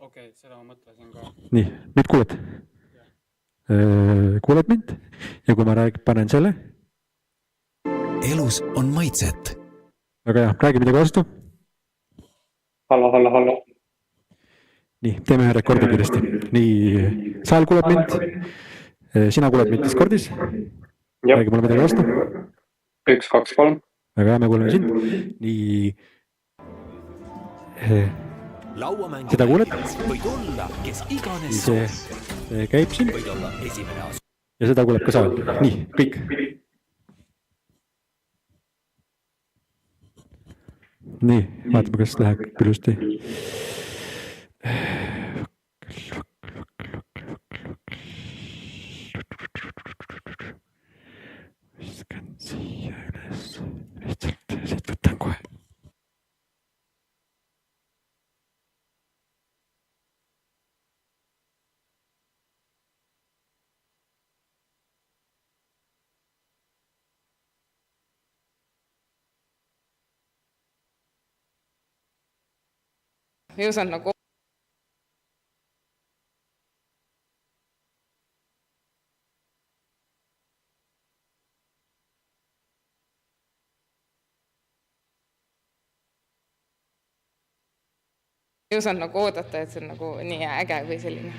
okei, seda ma mõtlesin ka. Nii, nüüd kuuled? Kuuled mind? Ja kui ma panen selle? Elus on maitset. Väga hea, räägi midagi vastu. Hallo. Nii, teeme ühe rekordi kiiresti. Nii, saal kuuleb mind. Sina kuuled mind Discordis. Räägi mulle midagi vastu. 1, 2, 3. Väga hea, me kuuleme sind. Nii. Seda kuuled? Võid olla, kes iganes see käib siin. võid olla esimene asu. Ja seda kuuleb ka saal. Nii, kõik. Nii, vaatame, kas läheb ilusti. Viskan siia üles. Lihtsalt siit võtan kohe. Jõus on nagu oodata, et see on nagu nii äge või selline.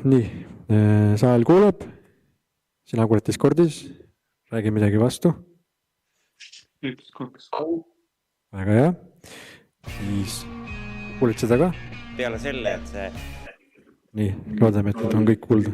nii, saal kuuleb, sina kuuled Discordis, räägi midagi vastu. 1, 2, 3. Väga hea. Siis kuuled seda ka? Peale selle, et see... Nii, loodame, et on kõik kuulda.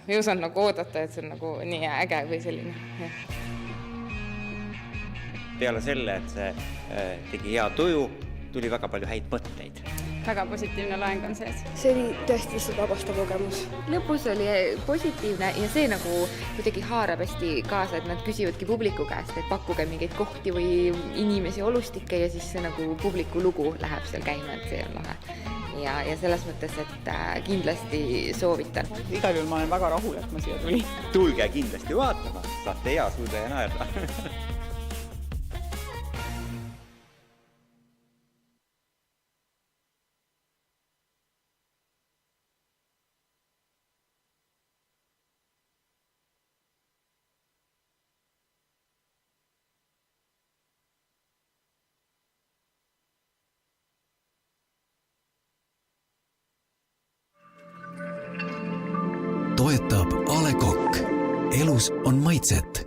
Ei osanud nagu oodata, et see on nagu nii äge või selline. Ja. Peale selle, et see tegi hea tuju, tuli väga palju häid mõtteid. Väga positiivne loeng on sees. See oli tõesti lihtsalt vabastav kogemus. Lõpus oli positiivne ja see nagu kuidagi haarab hästi kaasa, et nad küsivadki publiku käest, et pakkuge mingeid kohti või inimesi, olustikke ja siis see nagu publiku lugu läheb seal käima, et see on lahe. Ja selles mõttes, et kindlasti soovitan. Igal juhul ma olen väga rahul, et ma siia tulin. Tulge kindlasti vaatama, saate hea suuda ja naerda. toetab A. Le Coq. Elus on maitset.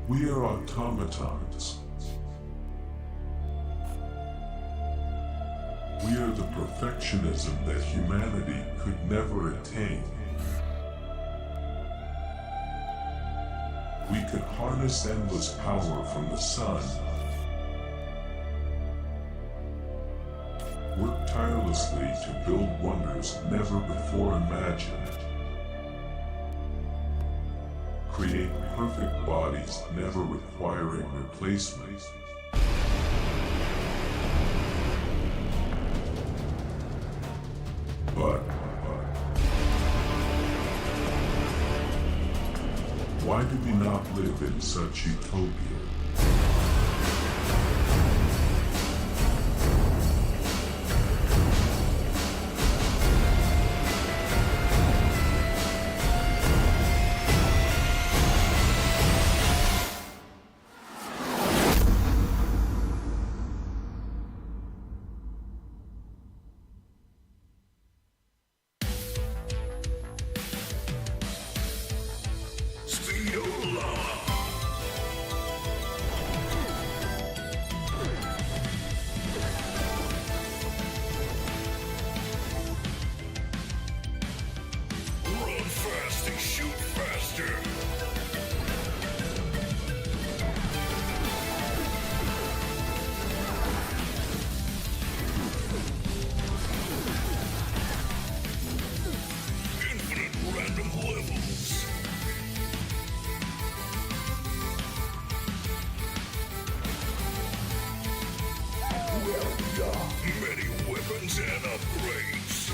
We are automatons. We are the perfectionism that humanity could never attain. We could harness endless power from the sun, work tirelessly to build wonders never before imagined, create perfect bodies never requiring replacement. But why do we not live in such utopia? Many weapons and upgrades.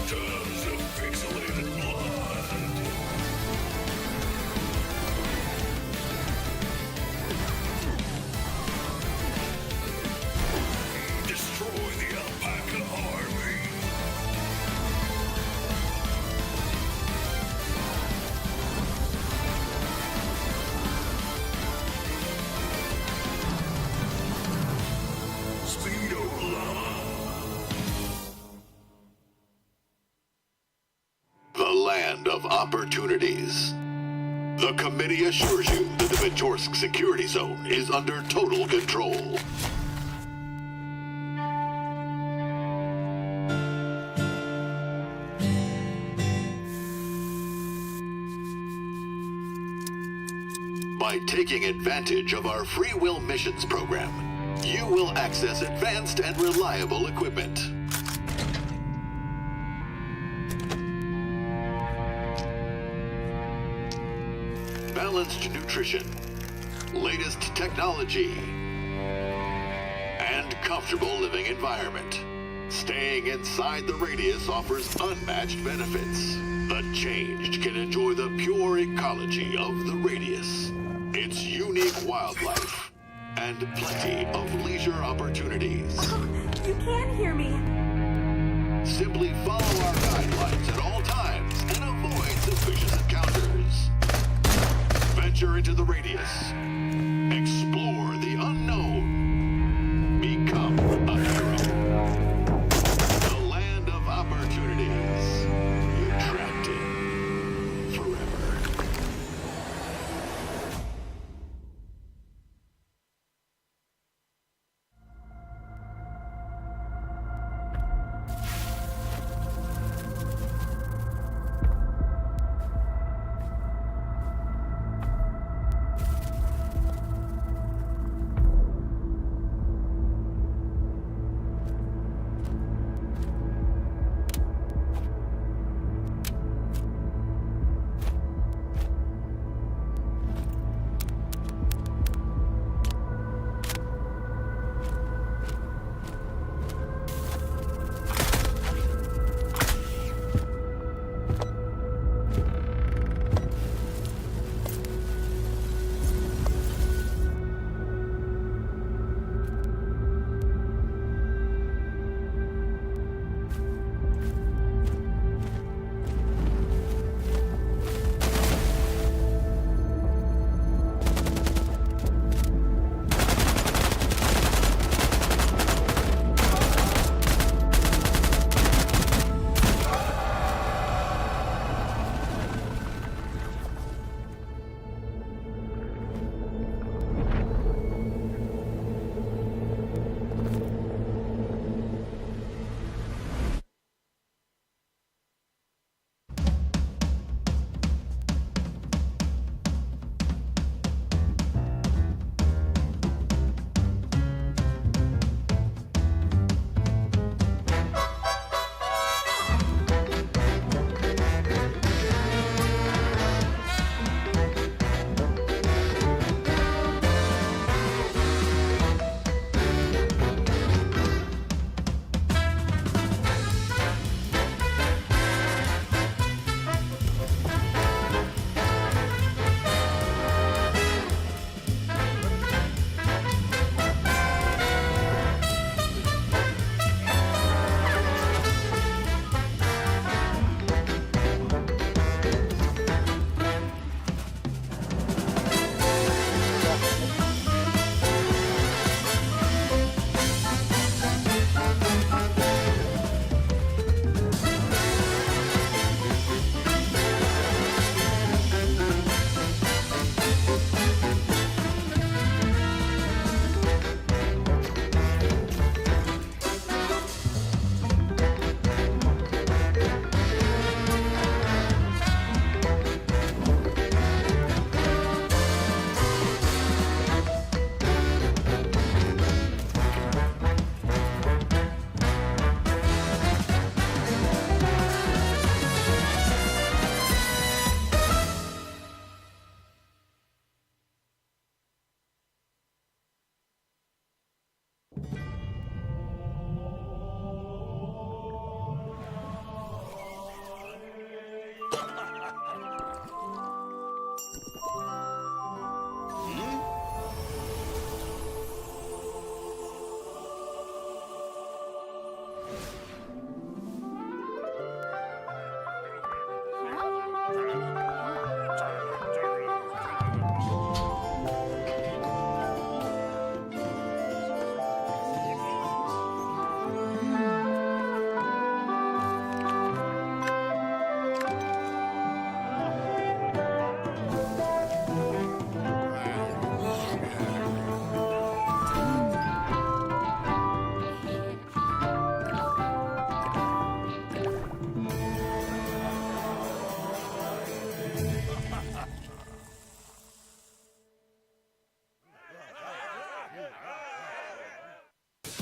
Tons of pixelated blood. Destroy the alpaca army. Speedo llama. The land of opportunities. The committee assures you that the Ventorsk security zone is under total control. By taking advantage of our free will missions program, you will access advanced and reliable equipment. Balanced nutrition, latest technology, and comfortable living environment. Staying inside the radius offers unmatched benefits. The changed can enjoy the pure ecology of the radius, its unique wildlife, and plenty of leisure opportunities. You can hear me. Simply follow our guidelines at all times and avoid suspicious encounters. Venture into the radius. Explore the unknown. Become a hero. The land of opportunities. You're trapped in forever.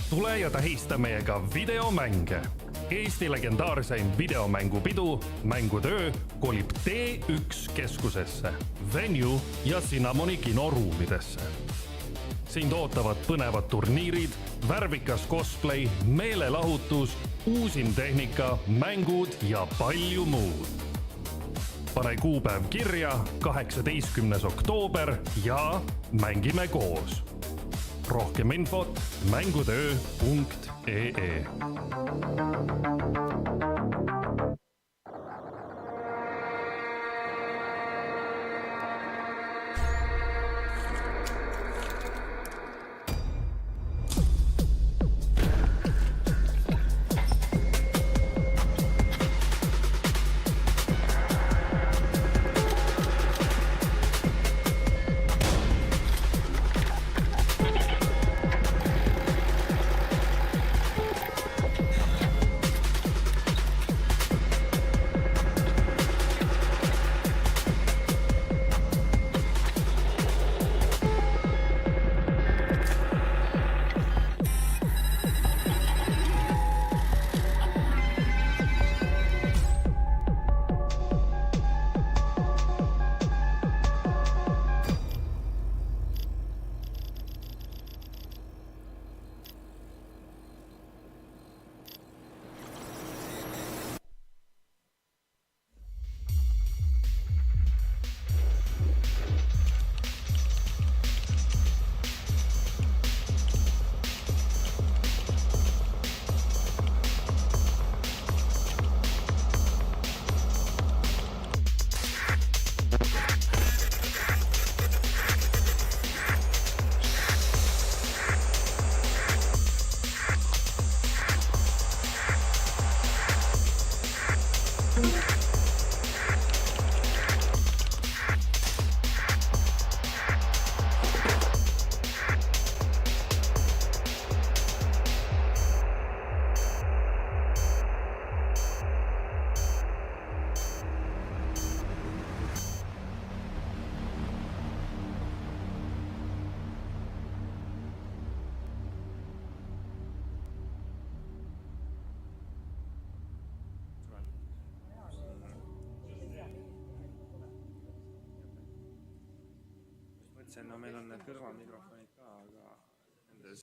Tule ja tähista meiega videomänge. Eesti legendaarseim videomängupidu Mängutöö kolib T1 keskusesse, Venue ja Cinnamoni kinoruumidesse. Sind ootavad põnevad turniirid, värvikas cosplay, meelelahutus, uusim tehnika, mängud ja palju muud. Pane kuupäev kirja 18. oktoober ja mängime koos. Rohkem infot mängutöö.ee. No meil on need kõrvamikrofonid ka, aga nendes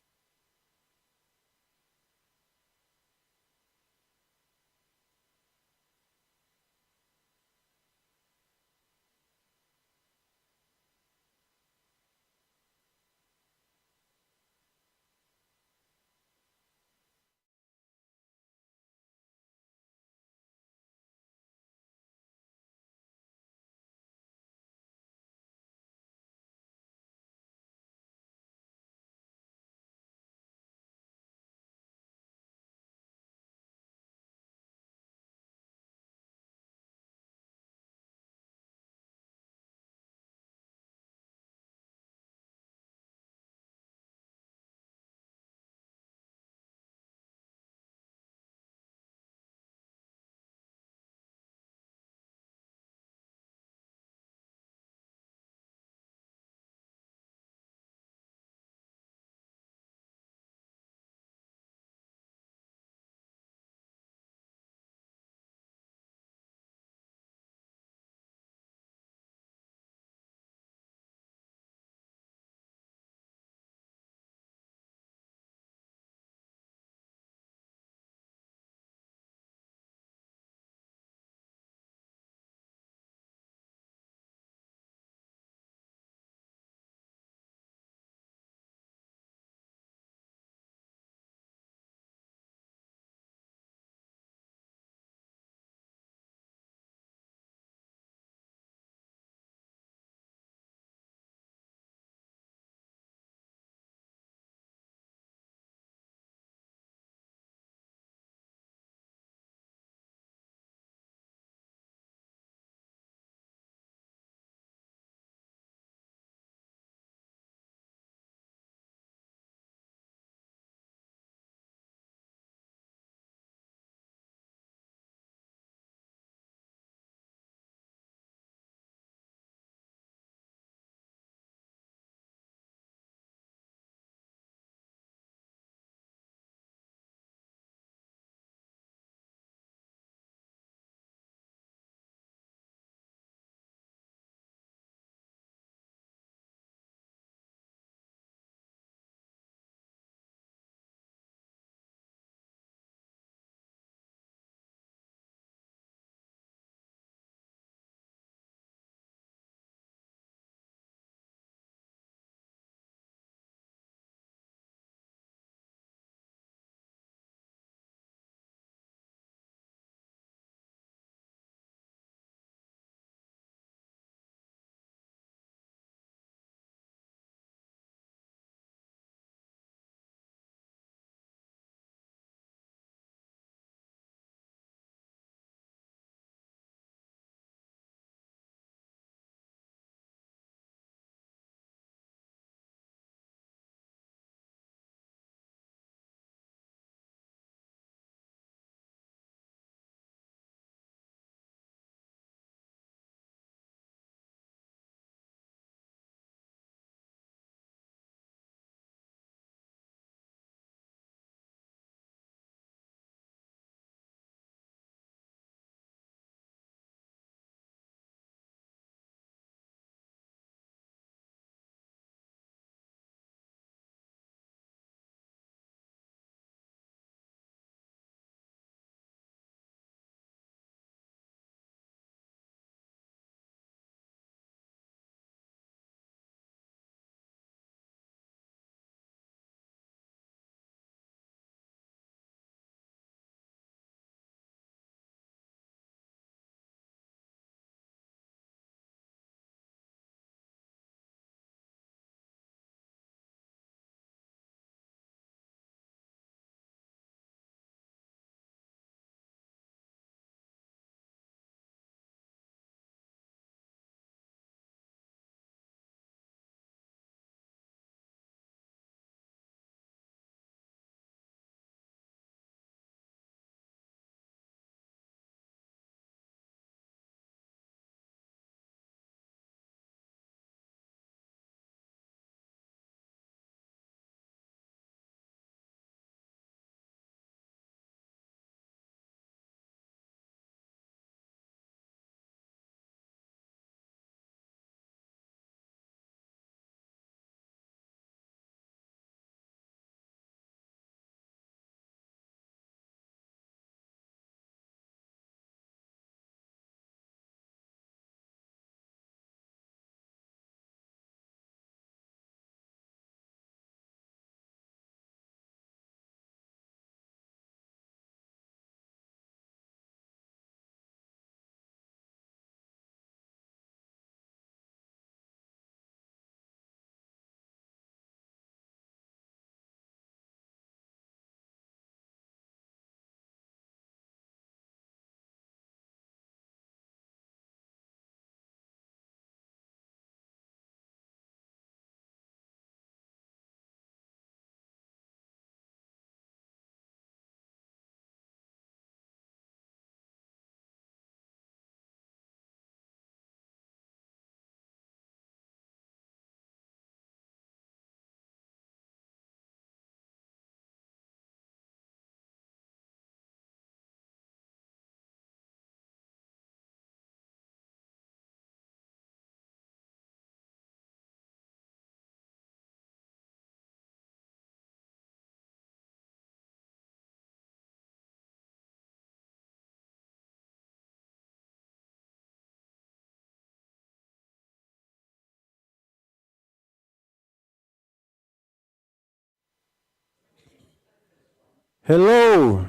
Hello.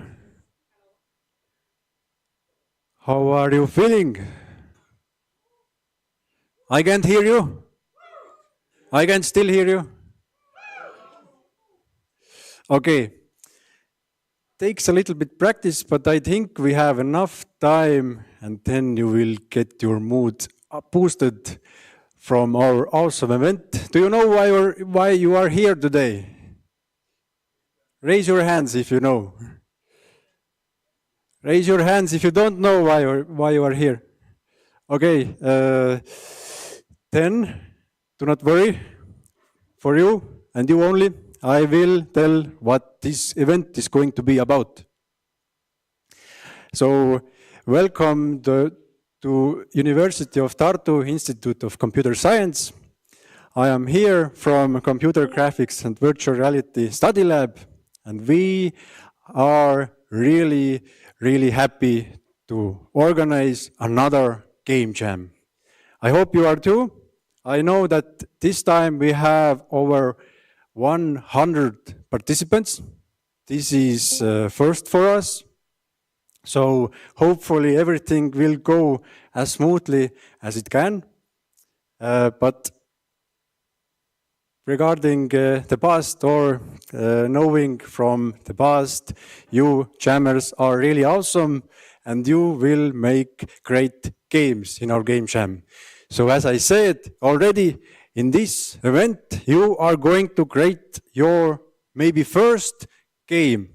How are you feeling? I can't hear you. I can still hear you. Okay. Takes a little bit practice, but I think we have enough time, and then you will get your mood boosted from our awesome event. Do you know why you are here today? Raise your hands if you know. Raise your hands if you don't know why you are here. Okay, then do not worry. For you and you only, I will tell what this event is going to be about. So, welcome to University of Tartu Institute of Computer Science. I am here from Computer Graphics and Virtual Reality Study Lab, and we are really happy to organize another game jam. I hope you are too. I know that this time we have over 100 participants. This is first for us. So hopefully everything will go as smoothly as it can. But regarding the past or knowing from the past, you jammers are really awesome and you will make great games in our game jam. So as I said already, in this event, you are going to create your maybe first game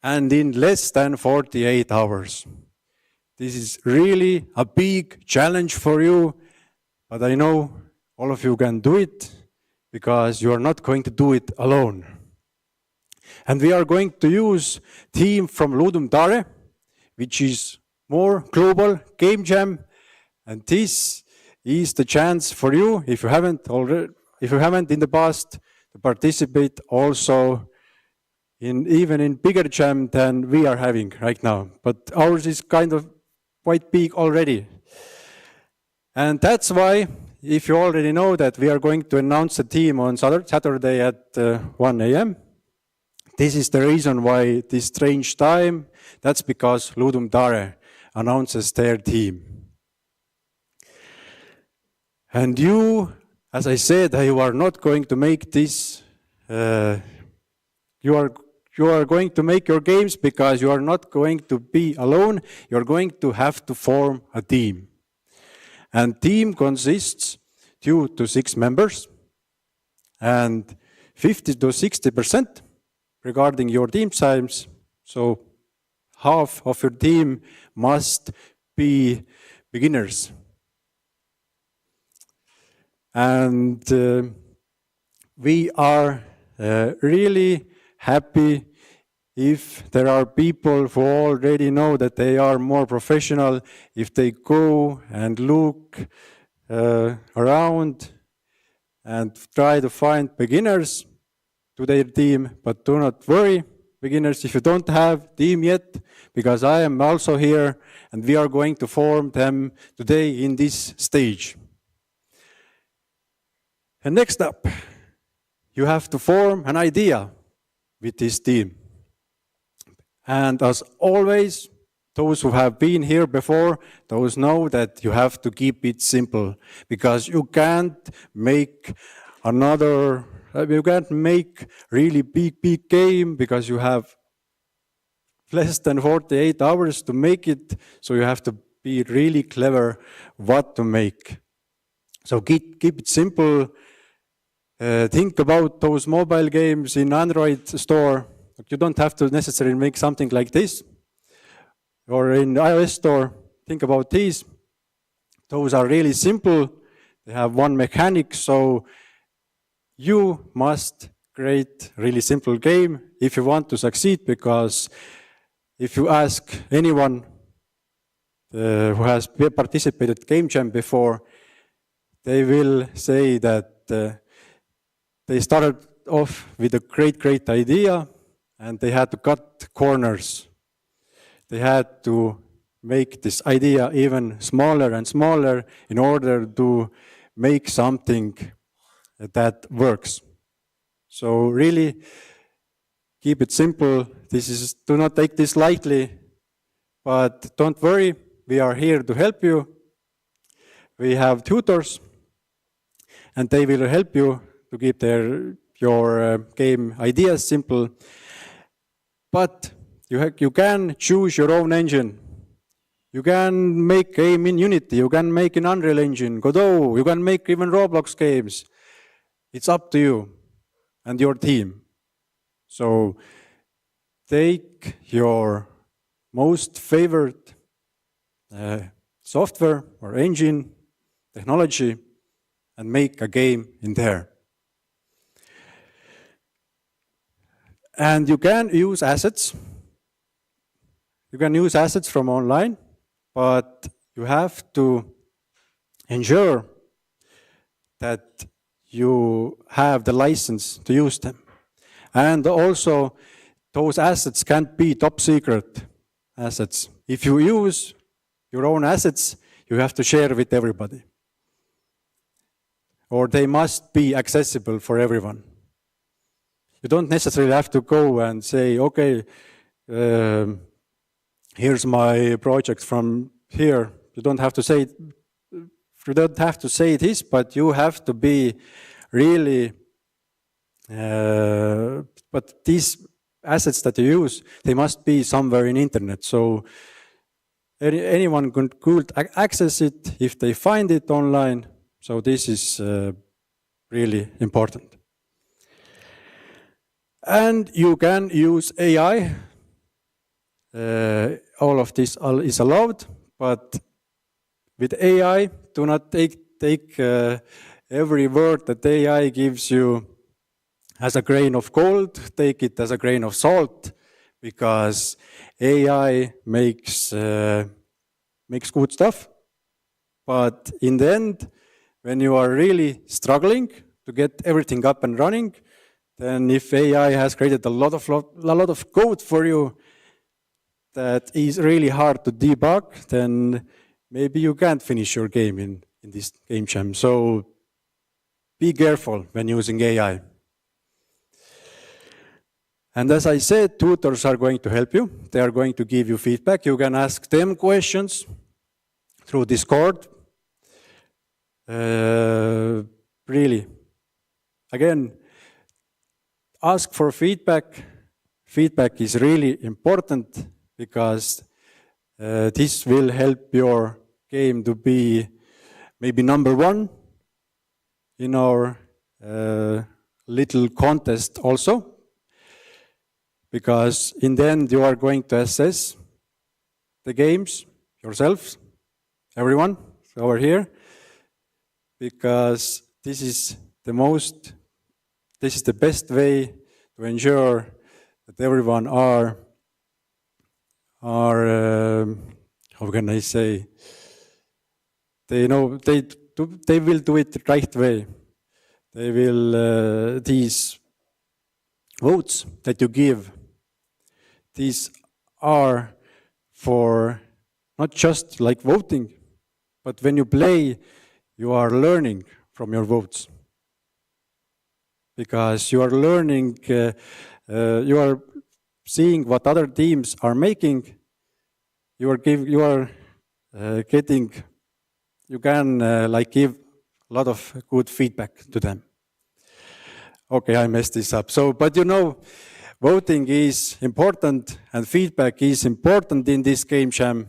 and in less than 48 hours. This is really a big challenge for you, but I know all of you can do it because you are not going to do it alone. And we are going to use team from Ludum Dare, which is more global game jam, and this is the chance for you, if you haven't in the past, to participate also even in bigger jam than we are having right now. But ours is kind of quite big already. And that's why, if you already know that we are going to announce the team on Saturday at 1 a.m., this is the reason why this strange time. That's because Ludum Dare announces their team. And you, as I said, you are not going to make this, you are going to make your games because you are not going to be alone. You're going to have to form a team. And team consists 2 to 6 members and 50 to 60% regarding your team size. So half of your team must be beginners. And we are really happy if there are people who already know that they are more professional, if they go and look around and try to find beginners to their team, but do not worry, beginners, if you don't have team yet, because I am also here and we are going to form them today in this stage. And next up, you have to form an idea with this team. And as always, those who have been here before, those know that you have to keep it simple, because you can't make really big game because you have less than 48 hours to make it. So you have to be really clever what to make. So keep it simple. Think about those mobile games in Android store. You don't have to necessarily make something like this. Or in iOS store, think about these. Those are really simple. They have one mechanic, so you must create a really simple game if you want to succeed, because if you ask anyone who has participated Game Jam before, they will say that they started off with a great idea and they had to cut corners. They had to make this idea even smaller and smaller in order to make something that works. So really keep it simple. do not take this lightly, but don't worry, we are here to help you. We have tutors, and they will help you to keep your game ideas simple. But you can choose your own engine. You can make game in Unity, you can make in Unreal Engine, Godot, you can make even Roblox games. It's up to you and your team. So take your most favorite software or engine, technology, and make a game in there. And you can use assets. You can use assets from online, but you have to ensure that you have the license to use them. And also, those assets can't be top secret assets. If you use your own assets, you have to share with everybody. Or they must be accessible for everyone. You don't necessarily have to go and say, okay, here's my project from here. You don't have to say this, but you have to be really, but these assets that you use, they must be somewhere in internet. So anyone could access it if they find it online. So this is really important. And you can use AI. All of this is allowed, but with AI, do not take every word that AI gives you as a grain of gold, take it as a grain of salt, because AI makes good stuff. But in the end, when you are really struggling to get everything up and running, then if AI has created a lot of code for you that is really hard to debug, then maybe you can't finish your game in this game jam. So be careful when using AI. And as I said, tutors are going to help you. They are going to give you feedback. You can ask them questions through Discord. Really, again, ask for feedback. Feedback is really important because this will help your game to be maybe number one in our little contest also. Because in the end, you are going to assess the games yourselves, everyone over here, because this is the best way to ensure that everyone are how can I say, they know they will do it the right way. They will these votes that you give, these are for not just like voting, but when you play, you are learning from your votes. Because you are learning, you are seeing what other teams are making, you can like give a lot of good feedback to them. Okay, I messed this up. So, but you know, voting is important and feedback is important in this game jam.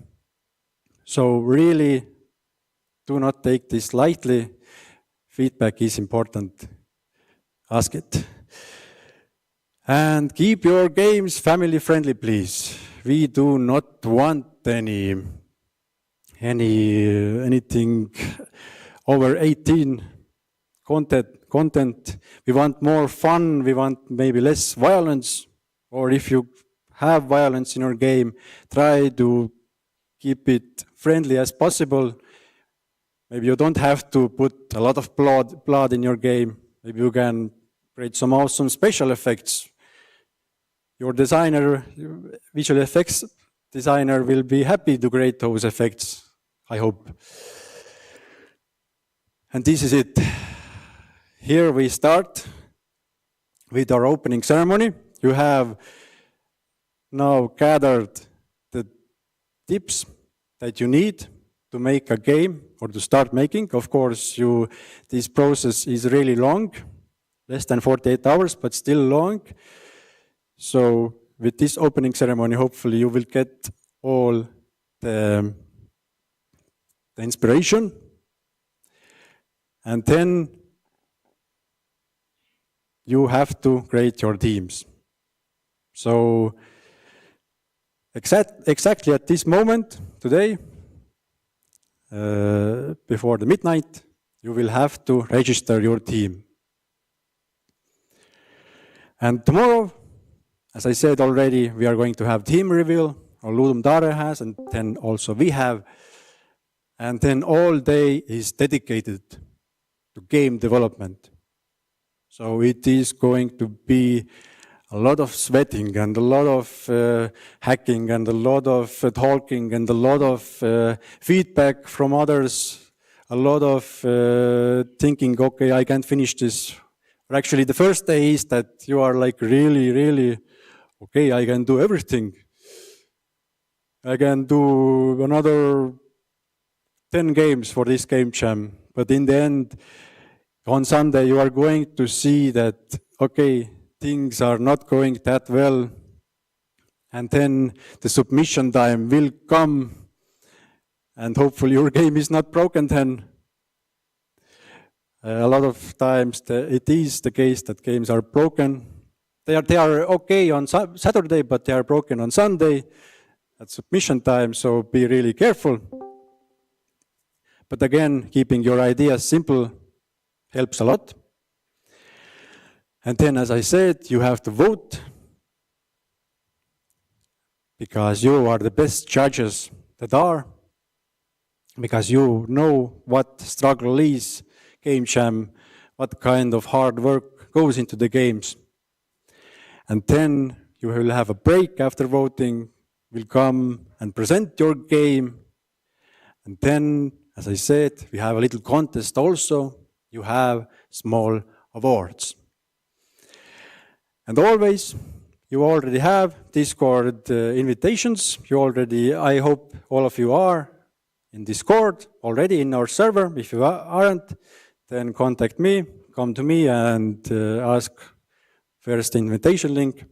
So really, do not take this lightly. Feedback is important. Ask it. And keep your games family friendly, please. We do not want anything over 18 content. We want more fun. We want maybe less violence. Or if you have violence in your game, try to keep it friendly as possible. Maybe you don't have to put a lot of blood in your game. Maybe you can create some awesome special effects. Your designer, visual effects designer will be happy to create those effects, I hope. And this is it. Here we start with our opening ceremony. You have now gathered the tips that you need to make a game or to start making. Of course, this process is really long, less than 48 hours, but still long. So with this opening ceremony, hopefully you will get all the inspiration. And then you have to create your teams. So exactly at this moment, today, before the midnight, you will have to register your team. And tomorrow, as I said already, we are going to have team reveal, or Ludum Dare has, and then also we have. And then all day is dedicated to game development. So it is going to be a lot of sweating and a lot of hacking and a lot of talking and a lot of feedback from others, a lot of thinking, okay, I can't finish this. Or actually, the first day is that you are like really, okay, I can do everything. I can do another 10 games for this game jam. But in the end, on Sunday, you are going to see that, okay, things are not going that well. And then the submission time will come. And hopefully your game is not broken then. A lot of times it is the case that games are broken. They are okay on Saturday, but they are broken on Sunday at submission time, so be really careful. But again, keeping your ideas simple helps a lot. And then, as I said, you have to vote, because you are the best judges that are, because you know what struggle is, game jam, what kind of hard work goes into the games. And then you will have a break after voting, will come and present your game. And then, as I said, we have a little contest also. You have small awards. And always, you already have Discord invitations. I hope all of you are in Discord already in our server. If you aren't, then contact me, come to me and ask first invitation link.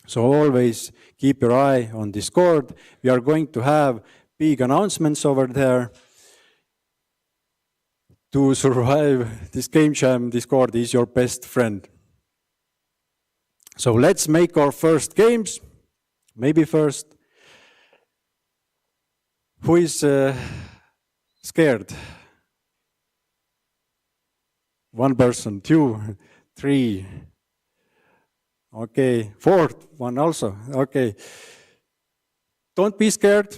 So always keep your eye on Discord. We are going to have big announcements over there. To survive this game jam, Discord is your best friend. So let's make our first games. Maybe first. Who is scared? One person, 2, 3. Okay, 4th one also. Okay. Don't be scared.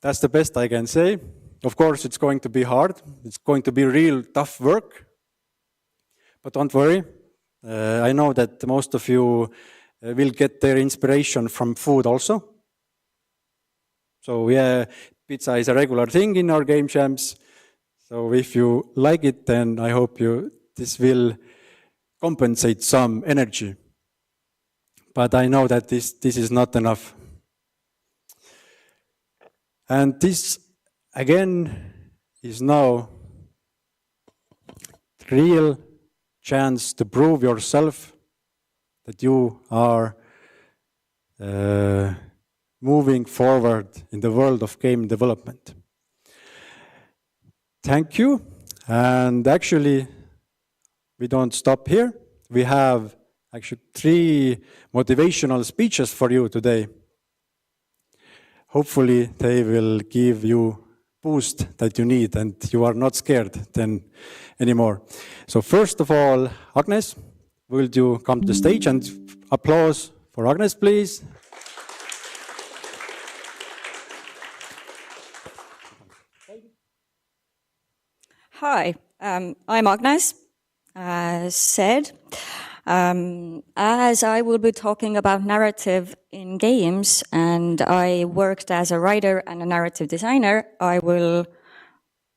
That's the best I can say. Of course, it's going to be hard. It's going to be real tough work. But don't worry. I know that most of you will get their inspiration from food also. So yeah, pizza is a regular thing in our game jams. So if you like it, then I hope this will compensate some energy. But I know that this is not enough. And this, again, is now real chance to prove yourself that you are moving forward in the world of game development. Thank you. And actually, we don't stop here. We have actually 3 motivational speeches for you today. Hopefully, they will give you boost that you need and you are not scared then anymore. So first of all, Agnes, will you come to the stage, and applause for Agnes, please. Hi, I'm Agnes, as said. As I will be talking about narrative in games, and I worked as a writer and a narrative designer, I will,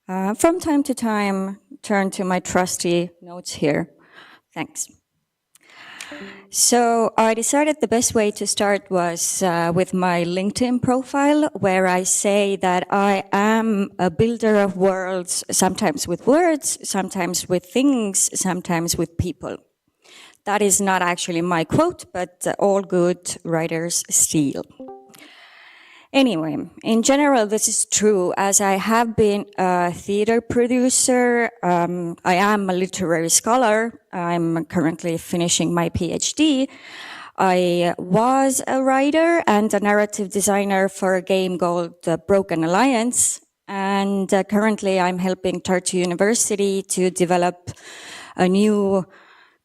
from time to time, turn to my trusty notes here. Thanks. So I decided the best way to start was with my LinkedIn profile, where I say that I am a builder of worlds, sometimes with words, sometimes with things, sometimes with people. That is not actually my quote, but all good writers steal. Anyway, in general, this is true, as I have been a theater producer. I am a literary scholar. I'm currently finishing my PhD. I was a writer and a narrative designer for a game called Broken Alliance. And currently I'm helping Tartu University to develop a new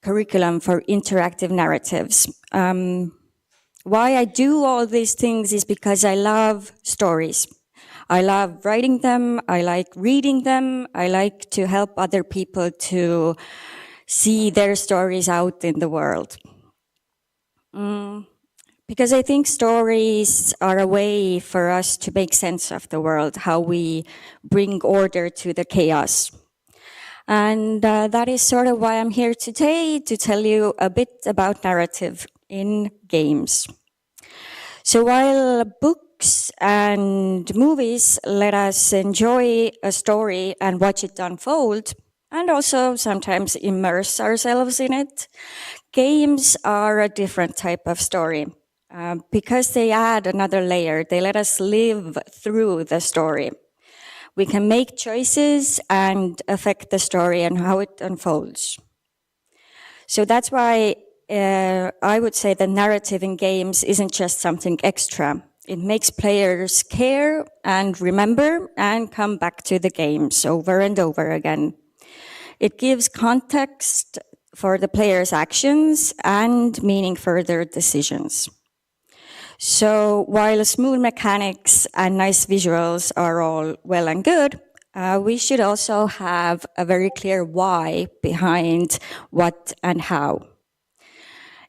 curriculum for interactive narratives. Why I do all these things is because I love stories. I love writing them, I like reading them, I like to help other people to see their stories out in the world. Because I think stories are a way for us to make sense of the world, how we bring order to the chaos. And that is sort of why I'm here today, to tell you a bit about narrative in games. So while books and movies let us enjoy a story and watch it unfold, and also sometimes immerse ourselves in it, games are a different type of story. Because they add another layer, they let us live through the story. We can make choices and affect the story and how it unfolds. So that's why I would say the narrative in games isn't just something extra. It makes players care and remember and come back to the games over and over again. It gives context for the player's actions and meaning for their decisions. So while smooth mechanics and nice visuals are all well and good, we should also have a very clear why behind what and how.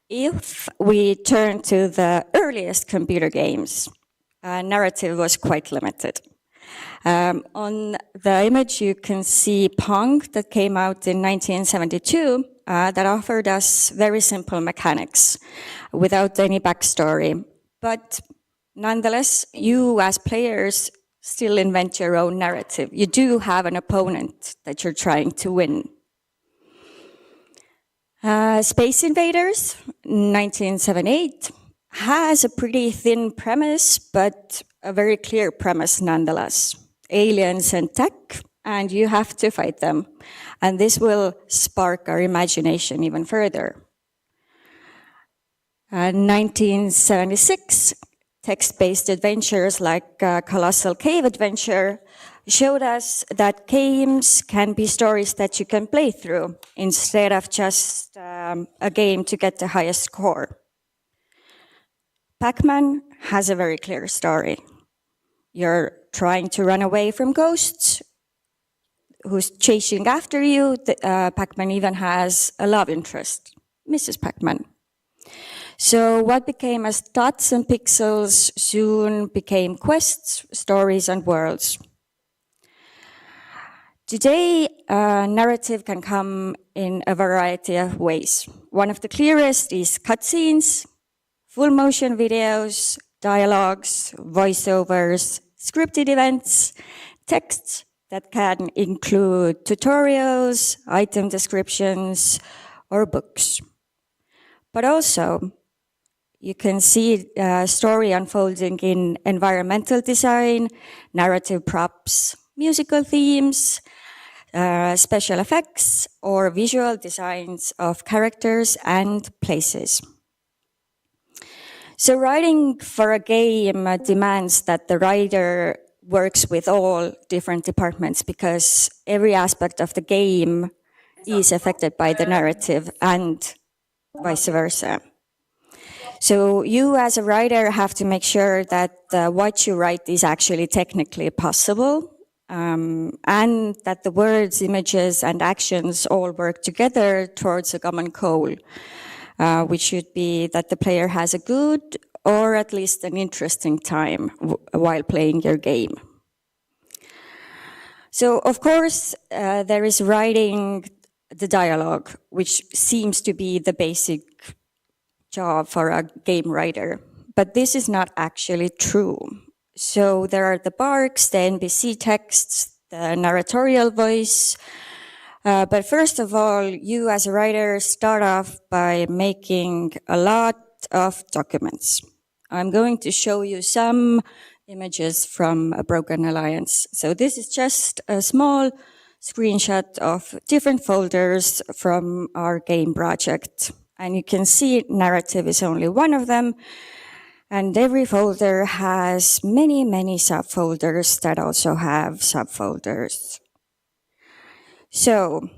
If we turn to the earliest computer games, narrative was quite limited. On the image you can see Pong that came out in 1972 that offered us very simple mechanics without any backstory. But nonetheless, you as players still invent your own narrative. You do have an opponent that you're trying to win. Space Invaders, 1978, has a pretty thin premise, but a very clear premise nonetheless. Aliens and tech, and you have to fight them. And this will spark our imagination even further. 1976, text-based adventures like Colossal Cave Adventure showed us that games can be stories that you can play through instead of just a game to get the highest score. Pac-Man has a very clear story. You're trying to run away from ghosts who's chasing after you. Pac-Man even has a love interest, Mrs. Pac-Man. So what became as dots and pixels soon became quests, stories, and worlds. Today, narrative can come in a variety of ways. One of the clearest is cutscenes, full motion videos, dialogues, voiceovers, scripted events, texts that can include tutorials, item descriptions, or books. But also, you can see story unfolding in environmental design, narrative props, musical themes, special effects, or visual designs of characters and places. So writing for a game demands that the writer works with all different departments because every aspect of the game is affected by the narrative and vice versa. So you as a writer have to make sure that what you write is actually technically possible, and that the words, images, and actions all work together towards a common goal, which should be that the player has a good or at least an interesting time while playing your game. So, of course, there is writing the dialogue, which seems to be the basic job for a game writer. But this is not actually true. So there are the barks, the NPC texts, the narratorial voice. But first of all, you as a writer start off by making a lot of documents. I'm going to show you some images from A Broken Alliance. So this is just a small screenshot of different folders from our game project. And you can see narrative is only one of them. And every folder has many, many subfolders that also have subfolders. So,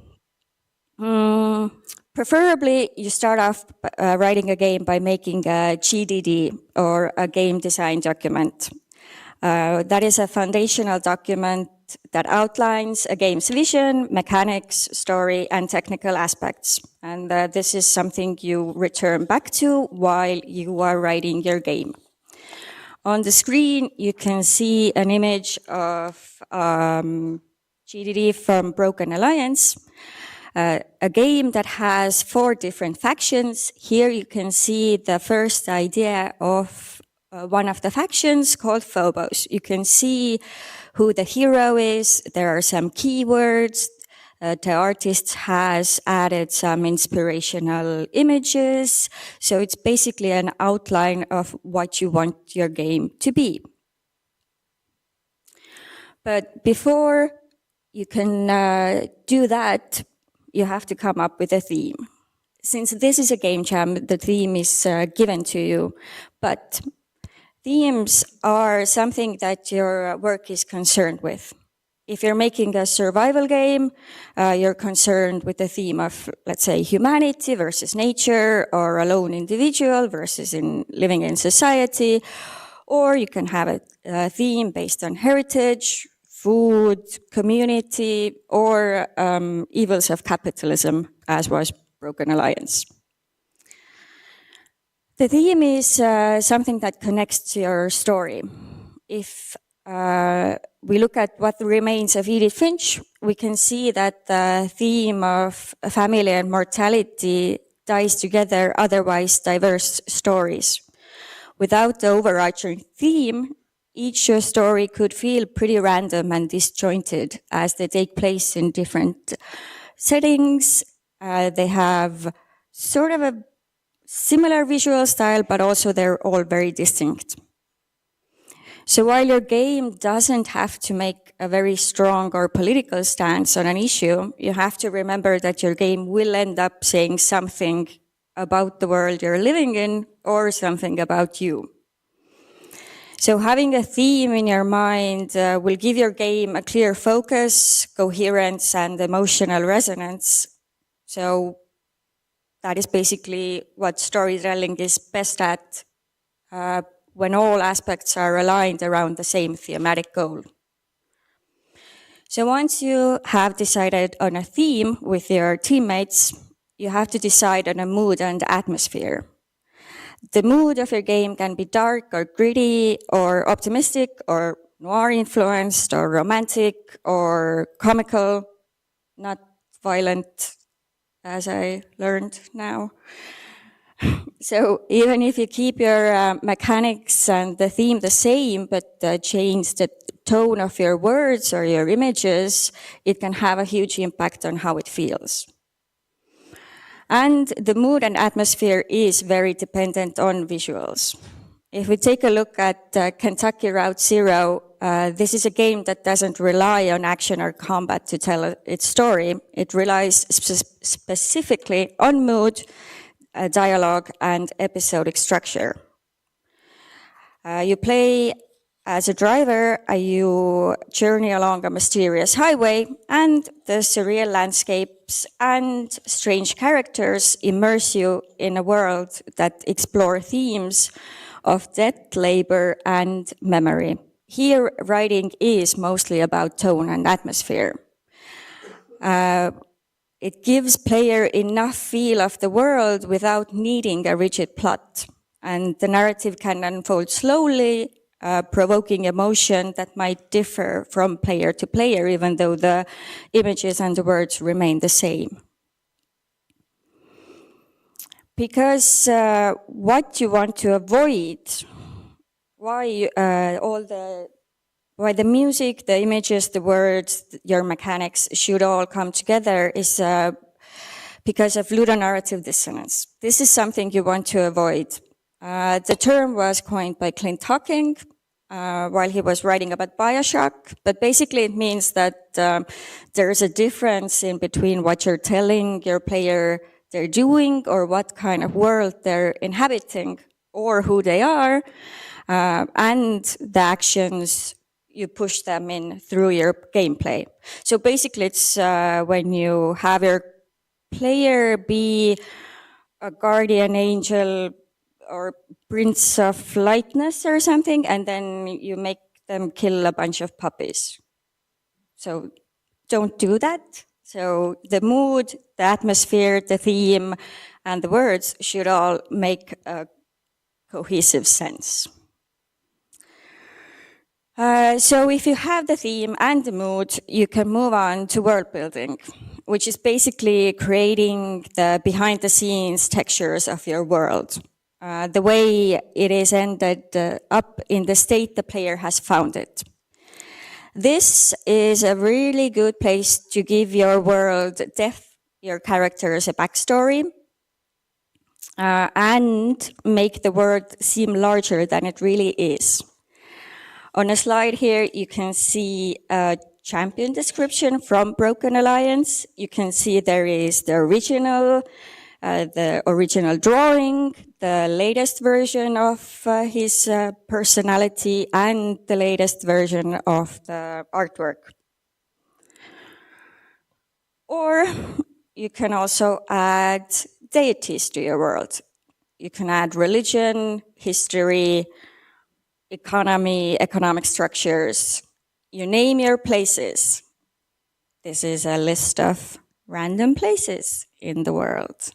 preferably you start off writing a game by making a GDD or a game design document. That is a foundational document that outlines a game's vision, mechanics, story, and technical aspects. And this is something you return back to while you are writing your game. On the screen, you can see an image of GDD from Broken Alliance, a game that has 4 different factions. Here you can see the first idea of one of the factions called Phobos. You can see who the hero is. There are some keywords. The artist has added some inspirational images. So it's basically an outline of what you want your game to be. But before you can do that, you have to come up with a theme. Since this is a game jam, the theme is given to you, but themes are something that your work is concerned with. If you're making a survival game, you're concerned with the theme of, let's say, humanity versus nature, or a lone individual versus living in society, or you can have a theme based on heritage, food, community, or evils of capitalism, as was Broken Alliance. The theme is something that connects to your story. If we look at What Remains of Edith Finch, we can see that the theme of family and mortality ties together otherwise diverse stories. Without the overarching theme, each story could feel pretty random and disjointed as they take place in different settings. They have sort of a similar visual style, but also they're all very distinct. So while your game doesn't have to make a very strong or political stance on an issue, you have to remember that your game will end up saying something about the world you're living in or something about you. So having a theme in your mind will give your game a clear focus, coherence, and emotional resonance. So that is basically what storytelling is best at when all aspects are aligned around the same thematic goal. So once you have decided on a theme with your teammates, you have to decide on a mood and atmosphere. The mood of your game can be dark or gritty or optimistic or noir influenced or romantic or comical, not violent, as I learned now. So even if you keep your mechanics and the theme the same, but change the tone of your words or your images, it can have a huge impact on how it feels. And the mood and atmosphere is very dependent on visuals. If we take a look at Kentucky Route Zero, this is a game that doesn't rely on action or combat to tell its story. It relies specifically on mood, dialogue, and episodic structure. You play as a driver, you journey along a mysterious highway, and the surreal landscapes and strange characters immerse you in a world that explore themes of death, labor, and memory. Here, writing is mostly about tone and atmosphere. It gives player enough feel of the world without needing a rigid plot. And the narrative can unfold slowly, provoking emotion that might differ from player to player, even though the images and the words remain the same. Because what you want to avoid, why the music, the images, the words, your mechanics should all come together is because of ludonarrative dissonance. This is something you want to avoid. The term was coined by Clint Hawking while he was writing about Bioshock, but basically it means that there's a difference in between what you're telling your player they're doing or what kind of world they're inhabiting or who they are, and the actions you push them in through your gameplay. So basically it's when you have your player be a guardian angel or prince of lightness or something, and then you make them kill a bunch of puppies. So don't do that. So the mood, the atmosphere, the theme, and the words should all make a cohesive sense. So if you have the theme and the mood, you can move on to world building, which is basically creating the behind-the-scenes textures of your world. The way it is ended up in the state the player has found it. This is a really good place to give your world depth, your characters a backstory, and make the world seem larger than it really is. On a slide here, you can see a champion description from Broken Alliance. You can see there is the original drawing, the latest version of his personality, and the latest version of the artwork. Or you can also add deities to your world. You can add religion, history, economy, economic structures. You name your places. This is a list of random places in the world.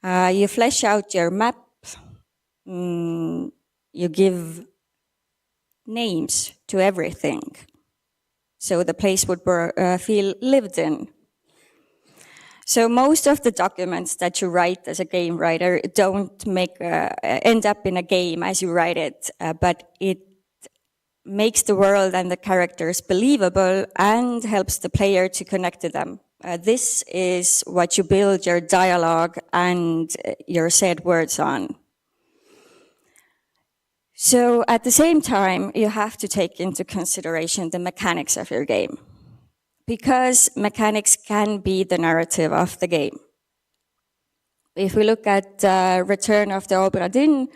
You flesh out your map. You give names to everything. So the place would feel lived in. So most of the documents that you write as a game writer don't end up in a game as you write it, but it makes the world and the characters believable and helps the player to connect to them. This is what you build your dialogue and your said words on. So at the same time, you have to take into consideration the mechanics of your game, because mechanics can be the narrative of the game. If we look at Return of the Obra Dinn,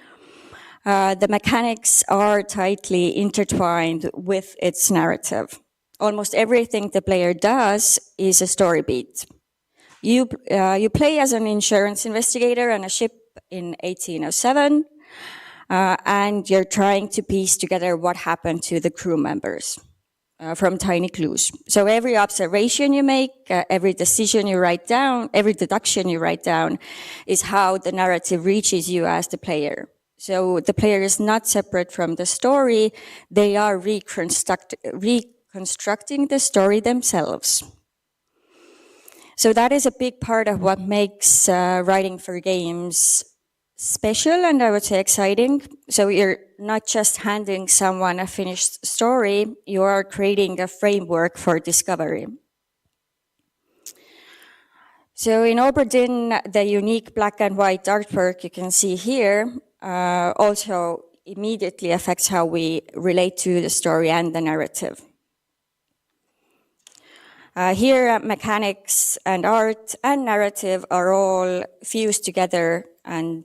the mechanics are tightly intertwined with its narrative. Almost everything the player does is a story beat. You play as an insurance investigator on a ship in 1807, and you're trying to piece together what happened to the crew members from tiny clues. So every observation you make, every decision you write down, every deduction you write down is how the narrative reaches you as the player. So the player is not separate from the story, they are reconstructing the story themselves. So that is a big part of what makes writing for games special and I would say exciting. So you're not just handing someone a finished story, you are creating a framework for discovery. So in Obra Dinn, the unique black and white artwork you can see here also immediately affects how we relate to the story and the narrative. Here, mechanics and art and narrative are all fused together, and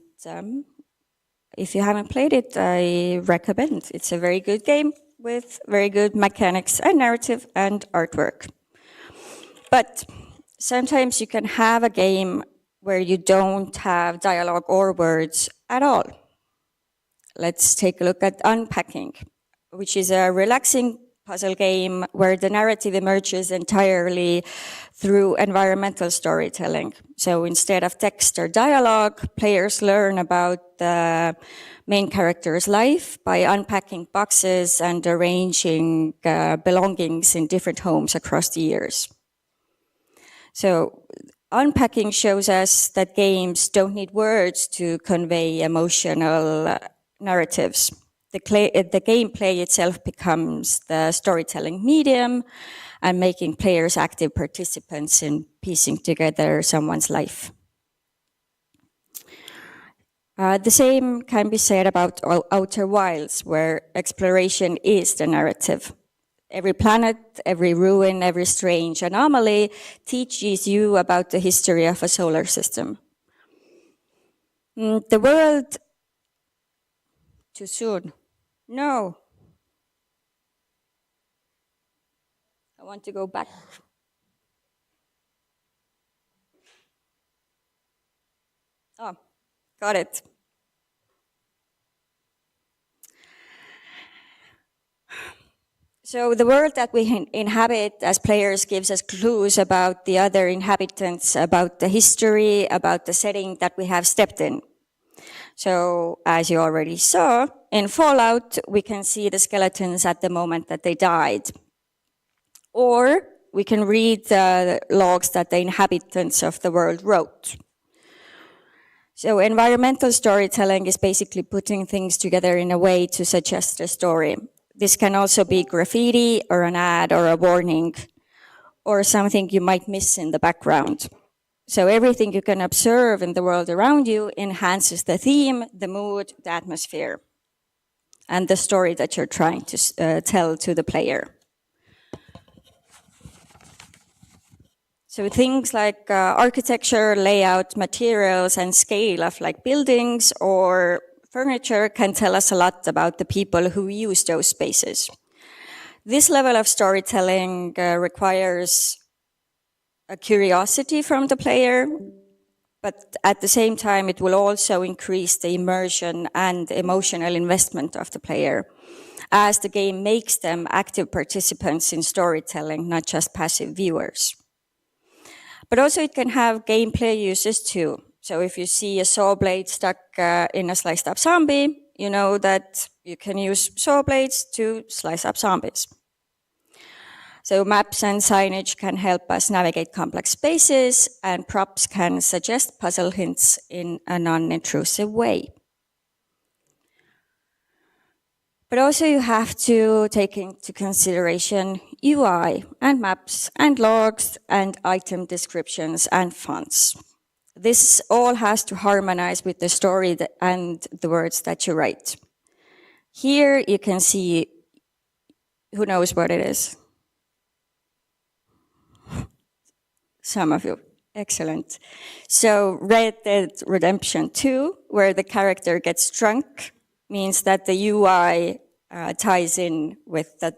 if you haven't played it, I recommend. It's a very good game with very good mechanics and narrative and artwork. But sometimes you can have a game where you don't have dialogue or words at all. Let's take a look at Unpacking, which is a relaxing puzzle game where the narrative emerges entirely through environmental storytelling. So instead of text or dialogue, players learn about the main character's life by unpacking boxes and arranging belongings in different homes across the years. So unpacking shows us that games don't need words to convey emotional narratives. The gameplay itself becomes the storytelling medium and making players active participants in piecing together someone's life. The same can be said about Outer Wilds, where exploration is the narrative. Every planet, every ruin, every strange anomaly teaches you about the history of a solar system. The world... Too soon. No. I want to go back. Oh, got it. So the world that we inhabit as players gives us clues about the other inhabitants, about the history, about the setting that we have stepped in. So as you already saw, in Fallout, we can see the skeletons at the moment that they died. Or we can read the logs that the inhabitants of the world wrote. So environmental storytelling is basically putting things together in a way to suggest a story. This can also be graffiti or an ad or a warning or something you might miss in the background. So everything you can observe in the world around you enhances the theme, the mood, the atmosphere, and the story that you're trying to tell to the player. So things like architecture, layout, materials, and scale of like buildings or furniture can tell us a lot about the people who use those spaces. This level of storytelling requires a curiosity from the player, but at the same time, it will also increase the immersion and emotional investment of the player, as the game makes them active participants in storytelling, not just passive viewers. But also it can have gameplay uses too. So if you see a saw blade stuck in a sliced up zombie, you know that you can use saw blades to slice up zombies. So maps and signage can help us navigate complex spaces, and props can suggest puzzle hints in a non-intrusive way. But also you have to take into consideration UI and maps and logs and item descriptions and fonts. This all has to harmonize with the story and the words that you write. Here you can see, who knows what it is? Some of you. Excellent. So Red Dead Redemption 2, where the character gets drunk, means that the UI ties in with the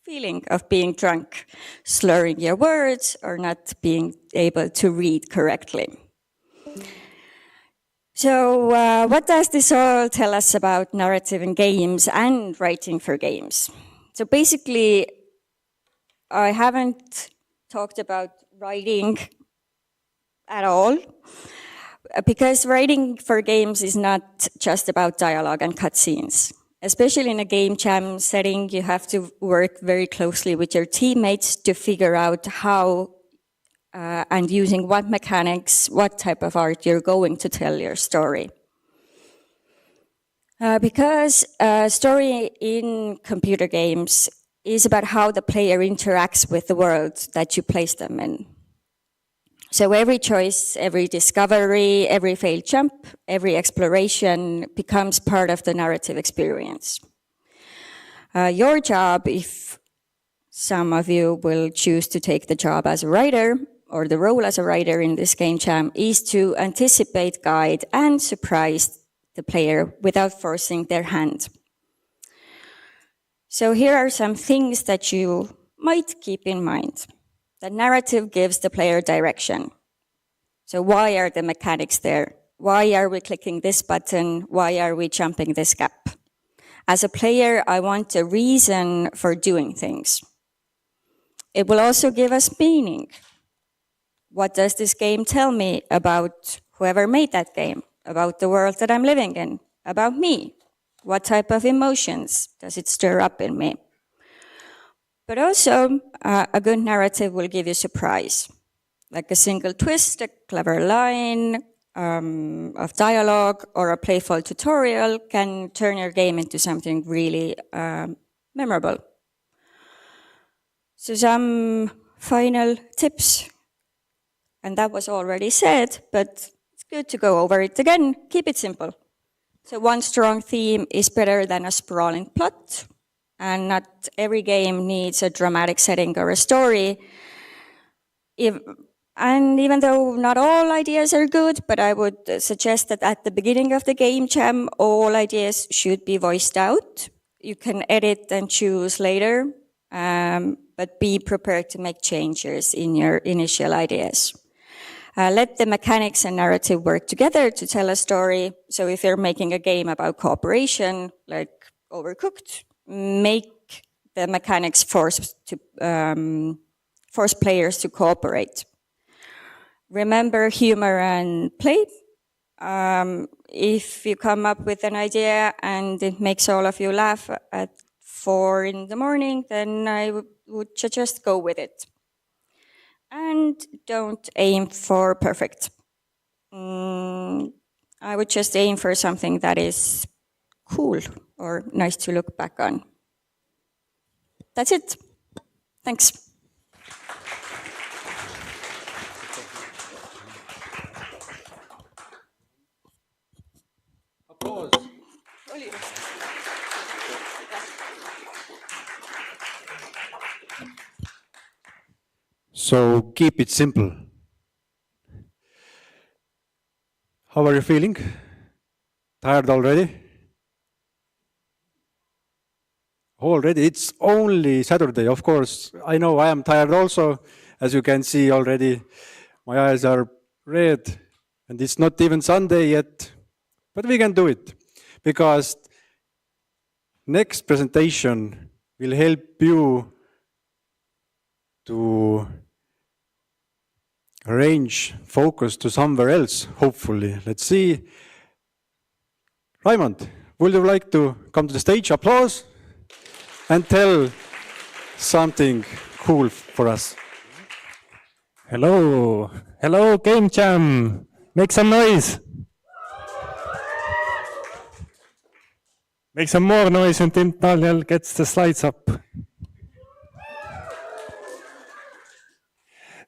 feeling of being drunk, slurring your words, or not being able to read correctly. So what does this all tell us about narrative in games and writing for games? So basically, I haven't talked about writing at all, because writing for games is not just about dialogue and cutscenes. Especially in a game jam setting, you have to work very closely with your teammates to figure out how and using what mechanics, what type of art you're going to tell your story. Because story in computer games is about how the player interacts with the world that you place them in. So every choice, every discovery, every failed jump, every exploration becomes part of the narrative experience. Your job, if some of you will choose to take the job as a writer, or the role as a writer in this game jam, is to anticipate, guide, and surprise the player without forcing their hand. So here are some things that you might keep in mind. The narrative gives the player direction. So why are the mechanics there? Why are we clicking this button? Why are we jumping this gap? As a player, I want a reason for doing things. It will also give us meaning. What does this game tell me about whoever made that game, about the world that I'm living in, about me? What type of emotions does it stir up in me? But also, a good narrative will give you surprise. like a single twist, a clever line of dialogue, or a playful tutorial can turn your game into something really memorable. So some final tips, and that was already said, but it's good to go over it again. Keep it simple. So one strong theme is better than a sprawling plot, and not every game needs a dramatic setting or a story. And even though not all ideas are good, but I would suggest that at the beginning of the game jam, all ideas should be voiced out. You can edit and choose later, but be prepared to make changes in your initial ideas. Let the mechanics and narrative work together to tell a story. So if you're making a game about cooperation, like Overcooked, make the mechanics force players to cooperate. Remember humor and play. If you come up with an idea and it makes all of you laugh at 4 a.m, then I would just go with it. And don't aim for perfect. I would just aim for something that is cool or nice to look back on. That's it. Thanks. Applause. So keep it simple. How are you feeling? Tired already? Already? It's only Saturday, of course. I know I am tired also. As you can see already, my eyes are red, and it's not even Sunday yet. But we can do it, because next presentation will help you to arrange focus to somewhere else, hopefully. Let's see. Raimond, would you like to come to the stage? Applause. And tell something cool for us. Hello. Hello, Game Jam. Make some noise. Make some more noise until Daniel gets the slides up.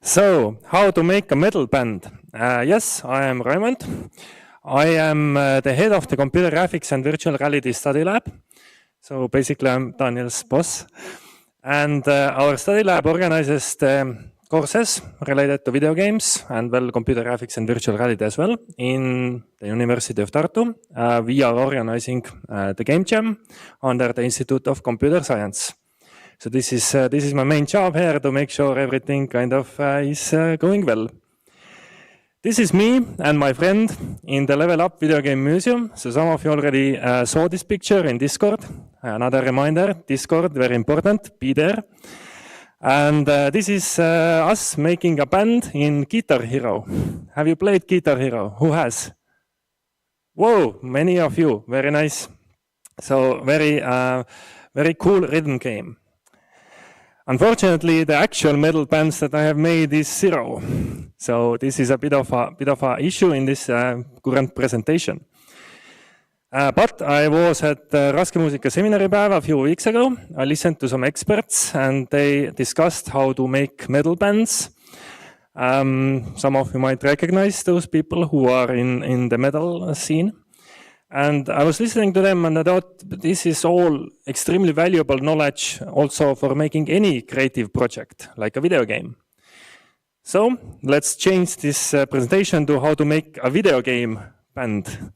So, how to make a metal band? Yes, I am Raimond. I am the head of the Computer Graphics and Virtual Reality Study Lab. So basically I'm Daniel's boss. And our study lab organizes the courses related to video games and well computer graphics and virtual reality as well in the University of Tartu. We are organizing the Game Jam under the Institute of Computer Science. So this is my main job here, to make sure everything kind of is going well. This is me and my friend in the Level Up Video Game Museum. So some of you already saw this picture in Discord. Another reminder, Discord, very important, be there. And this is us making a band in Guitar Hero. Have you played Guitar Hero? Who has? Whoa, many of you, very nice. So very cool rhythm game. Unfortunately, the actual metal bands that I have made is 0. So this is a bit of a issue in this current presentation. But I was at the Raske Muusika seminaripäev a few weeks ago. I listened to some experts and they discussed how to make metal bands. Some of you might recognize those people who are in the metal scene. And I was listening to them and I thought this is all extremely valuable knowledge also for making any creative project, like a video game. So let's change this presentation to how to make a video game band.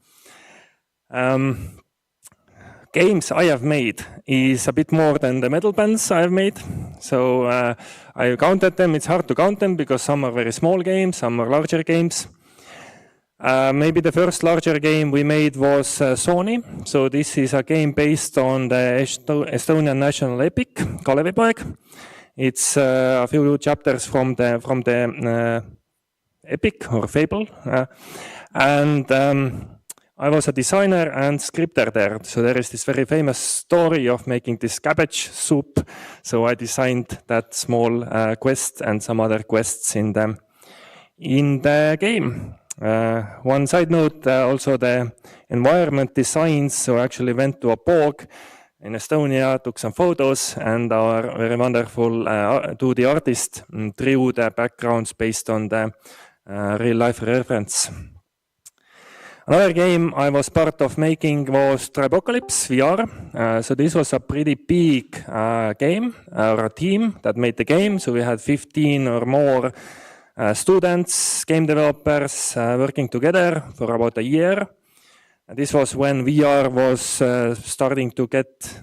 Games I have made is a bit more than the metal bands I have made. So I counted them. It's hard to count them because some are very small games, some are larger games. Maybe the first larger game we made was Sony. So this is a game based on the Estonian national epic, Kalevipoeg. It's a few chapters from the epic or fable. And I was a designer and scripter there. So there is this very famous story of making this cabbage soup. So I designed that small quest and some other quests in the in the game. One side note, also the environment designs, so I actually went to a bog in Estonia, took some photos, and our very wonderful 2D artist drew the backgrounds based on the real-life reference. Another game I was part of making was Tribocalypse VR. So this was a pretty big game, or a team that made the game. So we had 15 or more students, game developers working together for about a year. And this was when VR was starting to get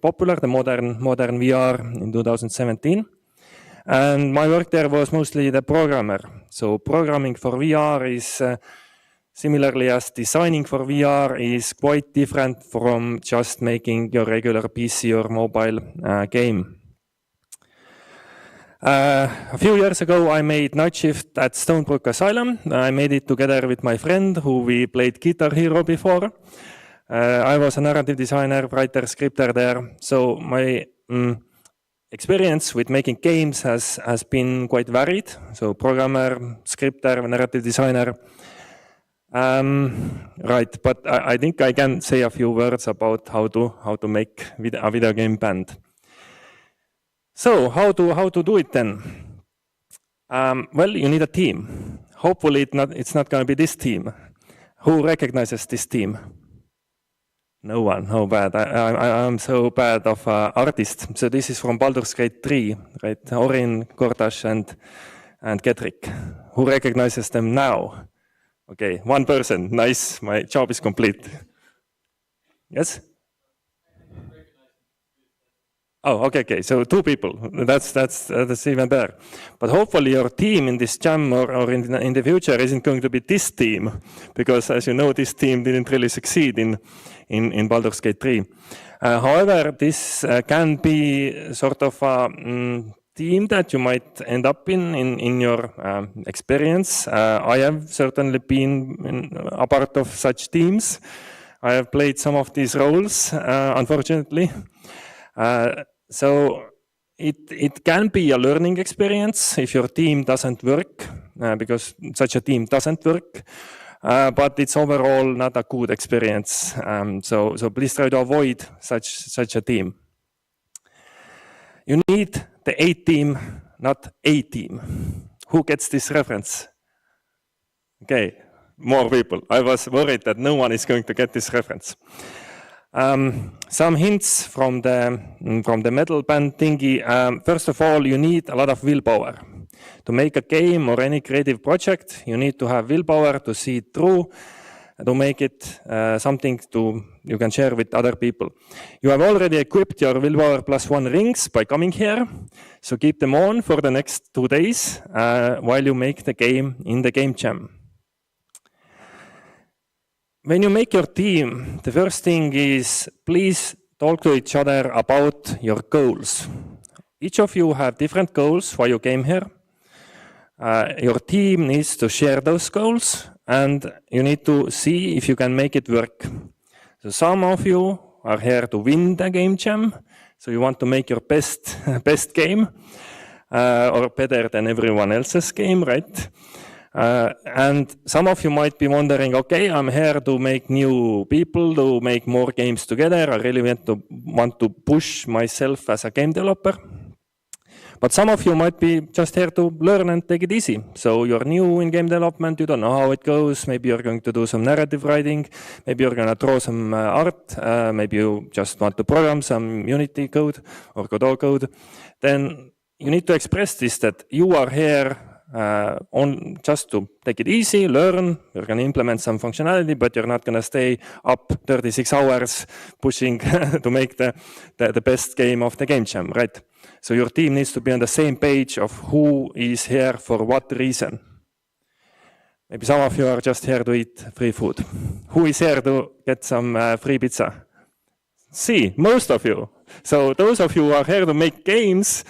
popular, the modern VR in 2017. And my work there was mostly the programmer. So programming for VR is similarly as designing for VR is quite different from just making your regular PC or mobile game. A few years ago, I made Night Shift at Stonebrook Asylum. I made it together with my friend who we played Guitar Hero before. I was a narrative designer, writer, scripter there. So my experience with making games has been quite varied. So programmer, scripter, narrative designer. Right, but I think I can say a few words about how to make a video game band. So how to do it then? Well, you need a team. Hopefully it's not going to be this team. Who recognizes this team? No one. Oh, bad. I'm so bad of artist. So this is from Baldur's Gate 3, right? Orin, Gortash, and Gedrick. Who recognizes them now? Okay, one person. Nice. My job is complete. Yes? Oh, okay. So 2 people. That's even better. But hopefully your team in this jam or in the future isn't going to be this team, because as you know, this team didn't really succeed in Baldur's Gate 3. However, this can be sort of a team that you might end up in your experience. I have certainly been a part of such teams. I have played some of these roles, unfortunately. So it can be a learning experience if your team doesn't work, because such a team doesn't work, but it's overall not a good experience. So please try to avoid such a team. You need the A team, not A team. Who gets this reference? Okay, more people. I was worried that no one is going to get this reference. Some hints from the metal band thingy. First of all, you need a lot of willpower. To make a game or any creative project, you need to have willpower to see it through, to make it something you can share with other people. You have already equipped your willpower +1 rings by coming here, so keep them on for the next 2 days while you make the game in the game jam. When you make your team, the first thing is please talk to each other about your goals. Each of you have different goals why you came here. Your team needs to share those goals, and you need to see if you can make it work. So some of you are here to win the game jam, so you want to make your best game, or better than everyone else's game, right? And some of you might be wondering, okay, I'm here to make new people, to make more games together. I really want to push myself as a game developer. But some of you might be just here to learn and take it easy. So you're new in game development, you don't know how it goes. Maybe you're going to do some narrative writing. Maybe you're going to draw some art. Maybe you just want to program some Unity code or Godot code. Then you need to express this, that you are here on just to take it easy, learn. You're going to implement some functionality, but you're not going to stay up 36 hours pushing to make the best game of the game jam, right? So your team needs to be on the same page of who is here for what reason. Maybe some of you are just here to eat free food. Who is here to get some free pizza? See, most of you. So those of you who are here to make games,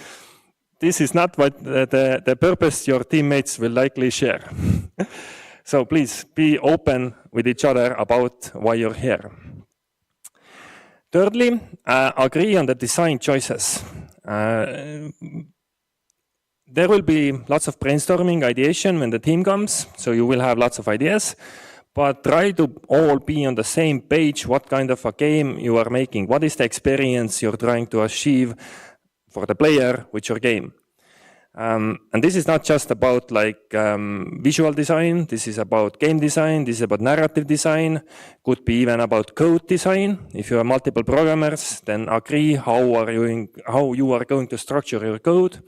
this is not what the purpose your teammates will likely share. So please be open with each other about why you're here. Thirdly, agree on the design choices. There will be lots of brainstorming, ideation when the team comes, so you will have lots of ideas, but try to all be on the same page what kind of a game you are making. What is the experience you're trying to achieve for the player with your game? And this is not just about visual design, this is about game design, this is about narrative design, could be even about code design. If you are multiple programmers, then agree how you are going to structure your code.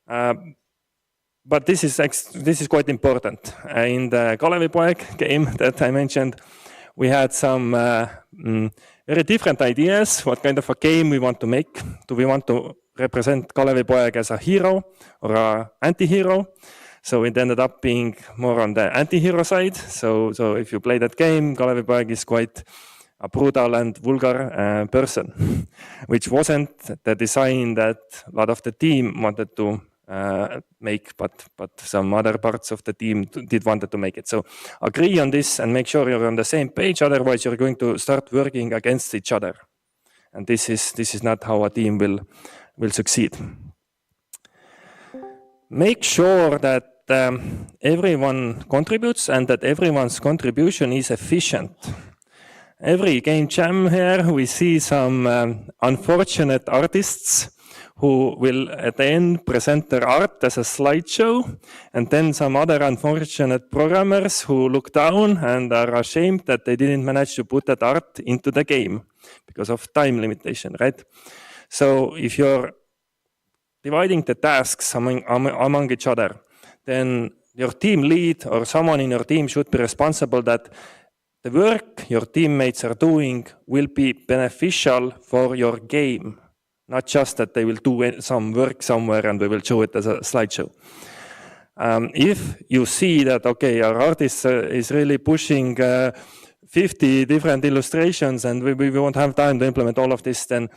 But this is quite important. In the Kalevipoeg game that I mentioned, we had some very different ideas, what kind of a game we want to make. Do we want to represent Kalevipoeg as a hero or an anti-hero? So it ended up being more on the anti-hero side. So if you play that game, Kalevipoeg is quite a brutal and vulgar person, which wasn't the design that a lot of the team wanted to make, but some other parts of the team wanted to make it. So agree on this and make sure you're on the same page, otherwise you're going to start working against each other. And this is not how a team will succeed. Make sure that everyone contributes and that everyone's contribution is efficient. Every game jam here, we see some unfortunate artists who will at the end present their art as a slideshow, and then some other unfortunate programmers who look down and are ashamed that they didn't manage to put that art into the game because of time limitation, right? So if you're dividing the tasks among each other, then your team lead or someone in your team should be responsible that the work your teammates are doing will be beneficial for your game. Not just that they will do some work somewhere and we will show it as a slideshow. If you see that, okay, our artist is really pushing 50 different illustrations and we won't have time to implement all of this, then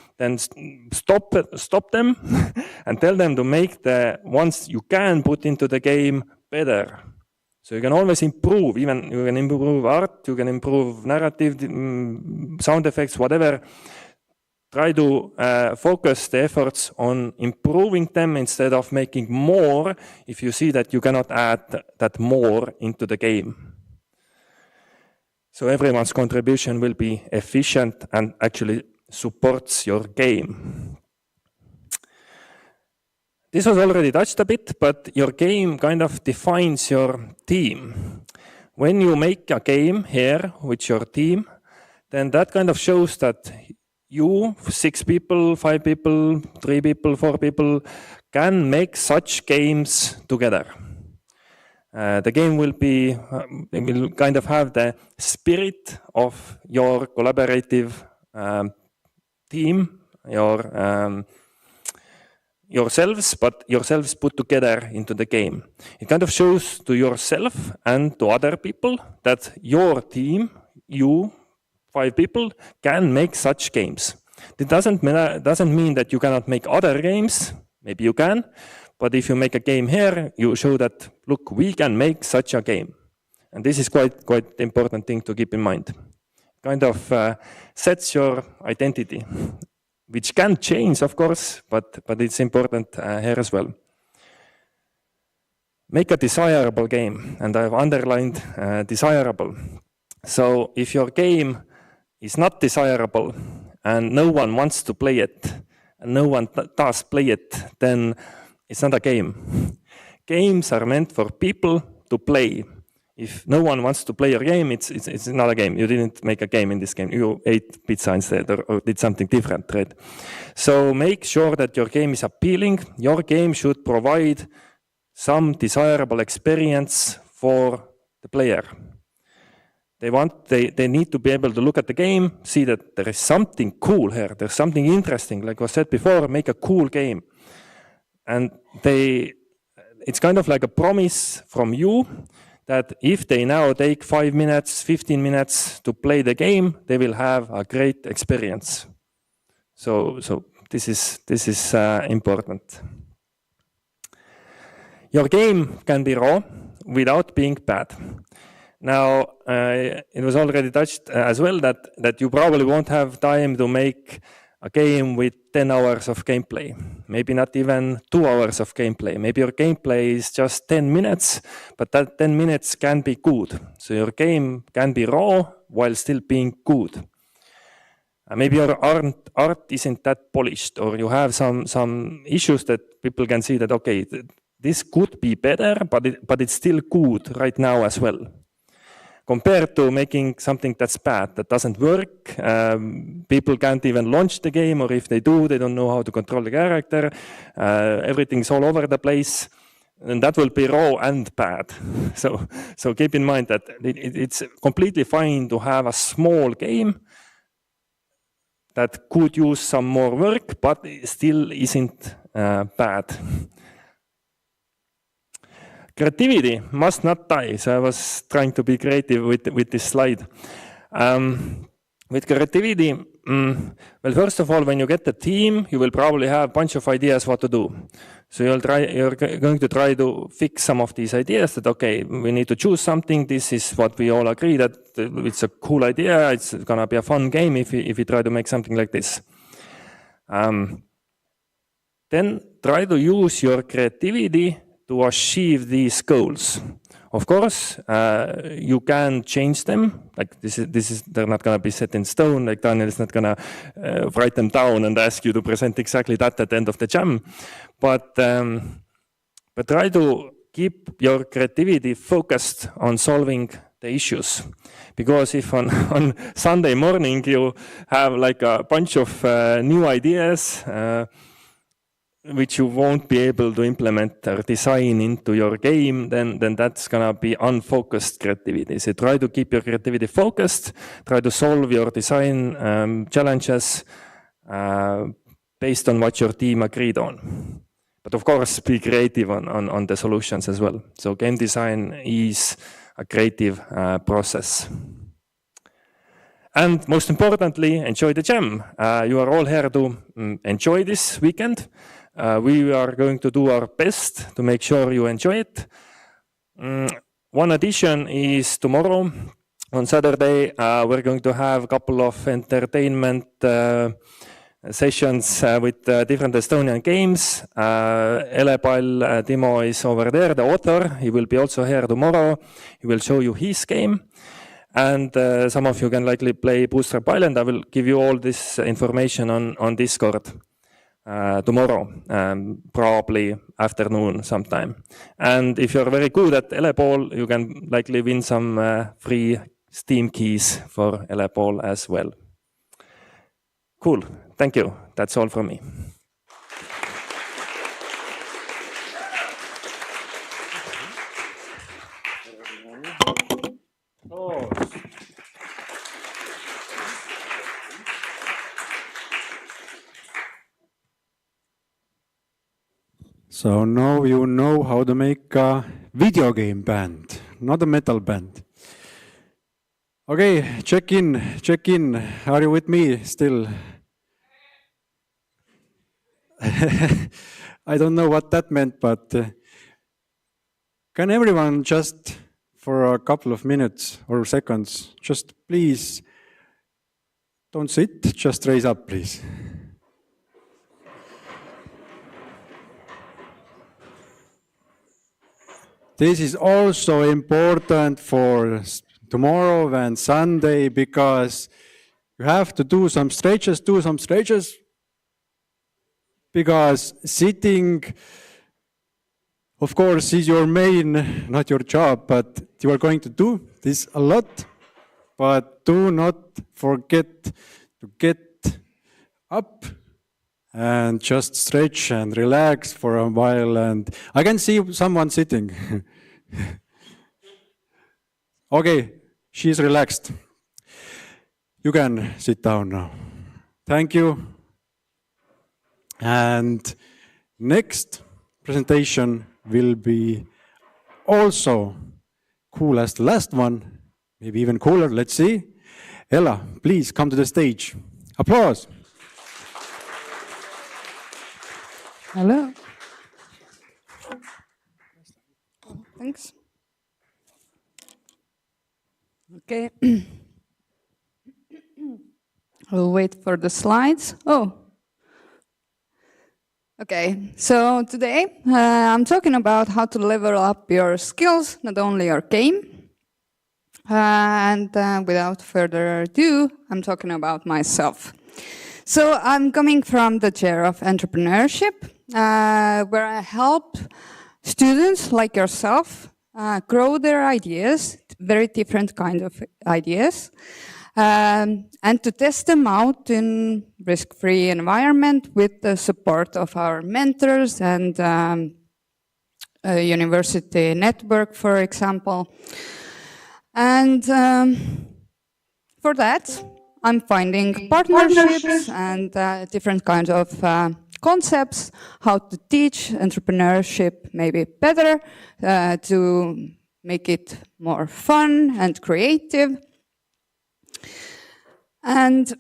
stop them and tell them to make the ones you can put into the game better. So you can always improve, even you can improve art, you can improve narrative, sound effects, whatever. Try to focus the efforts on improving them instead of making more if you see that you cannot add that more into the game. So everyone's contribution will be efficient and actually supports your game. This was already touched a bit, but your game kind of defines your team. When you make a game here with your team, then that kind of shows that you, 6 people, 5 people, 3 people, 4 people, can make such games together. The game will kind of have the spirit of your collaborative team, yourselves, but yourselves put together into the game. It kind of shows to yourself and to other people that your team, you, 5 people, can make such games. It doesn't mean that you cannot make other games. Maybe you can, but if you make a game here, you show that, look, we can make such a game. And this is quite important thing to keep in mind. Kind of sets your identity, which can change, of course, but it's important here as well. Make a desirable game, and I've underlined desirable. So if your game is not desirable and no one wants to play it, and no one does play it, then it's not a game. Games are meant for people to play. If no one wants to play your game, it's not a game. You didn't make a game in this game. You ate pizza instead or did something different, right? So make sure that your game is appealing. Your game should provide some desirable experience for the player. They need to be able to look at the game, see that there is something cool here. There's something interesting. Like I said before, make a cool game. And it's kind of like a promise from you that if they now take 5 minutes, 15 minutes to play the game, they will have a great experience. So this is important. Your game can be raw without being bad. Now, it was already touched as well that you probably won't have time to make a game with 10 hours of gameplay. maybe not even 2 hours of gameplay. Maybe your gameplay is just 10 minutes, but that 10 minutes can be good. So your game can be raw while still being good. Maybe your art isn't that polished, or you have some issues that people can see that, okay, this could be better, but it's still good right now as well. Compared to making something that's bad, that doesn't work, people can't even launch the game, or if they do, they don't know how to control the character, everything's all over the place, and that will be raw and bad. So keep in mind that it's completely fine to have a small game that could use some more work, but still isn't bad. Creativity must not die. So I was trying to be creative with this slide. With creativity, well, first of all, when you get the team, you will probably have a bunch of ideas what to do. So you're going to try to fix some of these ideas that, okay, we need to choose something. This is what we all agree that it's a cool idea. It's going to be a fun game if we try to make something like this. Then try to use your creativity to achieve these goals. Of course, you can change them. Like this is they're not going to be set in stone. Like Daniel is not going to write them down and ask you to present exactly that at the end of the jam. But try to keep your creativity focused on solving the issues. Because if on Sunday morning you have like a bunch of new ideas, which you won't be able to implement or design into your game, then that's going to be unfocused creativity. So try to keep your creativity focused, try to solve your design challenges based on what your team agreed on. But of course, be creative on the solutions as well. So game design is a creative process. And most importantly, enjoy the jam. You are all here to enjoy this weekend. We are going to do our best to make sure you enjoy it. One addition is tomorrow. On Saturday, we're going to have a couple of entertainment sessions with different Estonian games. Elepal Timo is over there, the author. He will be also here tomorrow. He will show you his game. And some of you can likely play Bootstrap Island. I will give you all this information on Discord tomorrow, probably afternoon sometime. And if you're very good at Elepal, you can likely win some free Steam keys for Elepal as well. Cool. Thank you. That's all from me. So now you know how to make a video game band, not a metal band. Okay, check in. Are you with me still? I don't know what that meant, but can everyone just for a couple of minutes or seconds, just please don't sit, just raise up, please. This is also important for tomorrow and Sunday because you have to do some stretches, because sitting, of course, is your main, not your job, but you are going to do this a lot. But do not forget to get up and just stretch and relax for a while. And I can see someone sitting. Okay, she's relaxed. You can sit down now. Thank you. And next presentation will be also cool as the last one, maybe even cooler. Let's see. Ella, please come to the stage. Applause. Hello. Thanks. Okay. I'll wait for the slides. Oh. Okay, so today I'm talking about how to level up your skills, not only your game. And without further ado, I'm talking about myself. So I'm coming from the chair of entrepreneurship, where I help students like yourself grow their ideas, very different kind of ideas, and to test them out in risk-free environment with the support of our mentors and a university network, for example. And for that, I'm finding partnerships and different kinds of concepts, how to teach entrepreneurship maybe better, to make it more fun and creative. And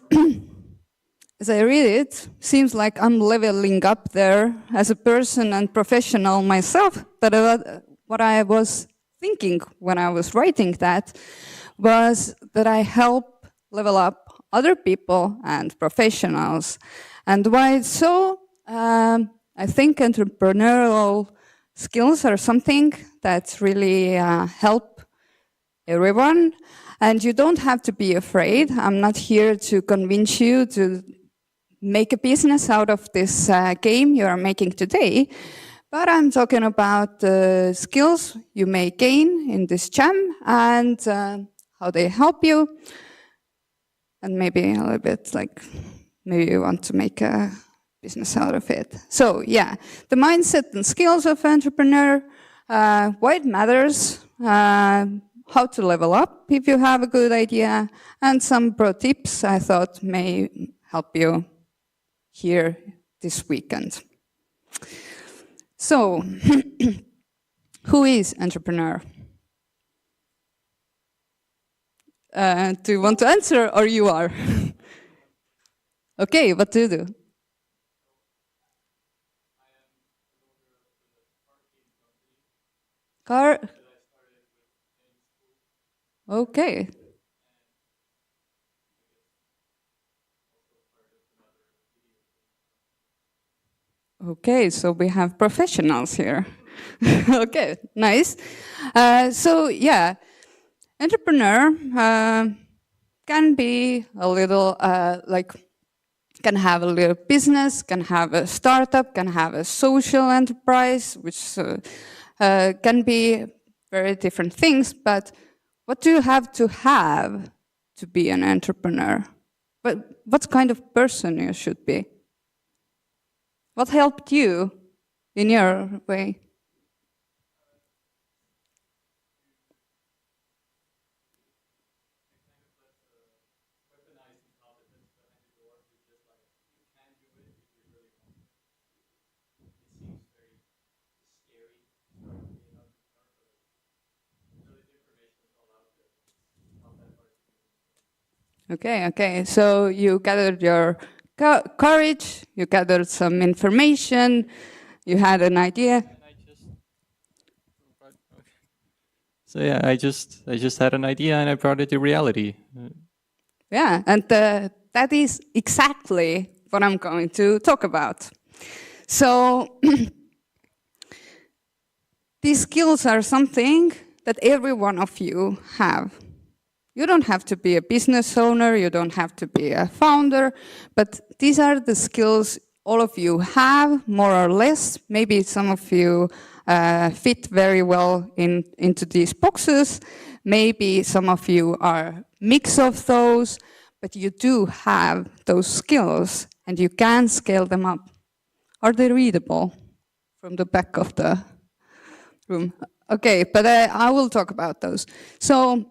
as I read it, seems like I'm leveling up there as a person and professional myself. But what I was thinking when I was writing that was that I help level up other people and professionals. And why it's so, I think entrepreneurial skills are something that really help everyone. And you don't have to be afraid. I'm not here to convince you to make a business out of this game you are making today. But I'm talking about the skills you may gain in this jam and how they help you. And maybe a little bit like, maybe you want to make a business out of it. So yeah, the mindset and skills of entrepreneur, why it matters, how to level up if you have a good idea, and some pro tips I thought may help you here this weekend. So, who is entrepreneur? Do you want to answer, or you are? Okay, what do you do? Car? Okay. Okay, so we have professionals here. Okay, nice. So yeah, entrepreneur can be a little can have a little business, can have a startup, can have a social enterprise, which can be very different things. But what do you have to be an entrepreneur? But what kind of person you should be? What helped you in your way? Okay. So you gathered your courage, you gathered some information, you had an idea. So yeah, I just had an idea and I brought it to reality. Yeah, and that is exactly what I'm going to talk about. So these skills are something that every one of you have. You don't have to be a business owner, you don't have to be a founder, but these are the skills all of you have, more or less. Maybe some of you fit very well into these boxes. Maybe some of you are a mix of those, but you do have those skills and you can scale them up. Are they readable from the back of the room? Okay, but I will talk about those. So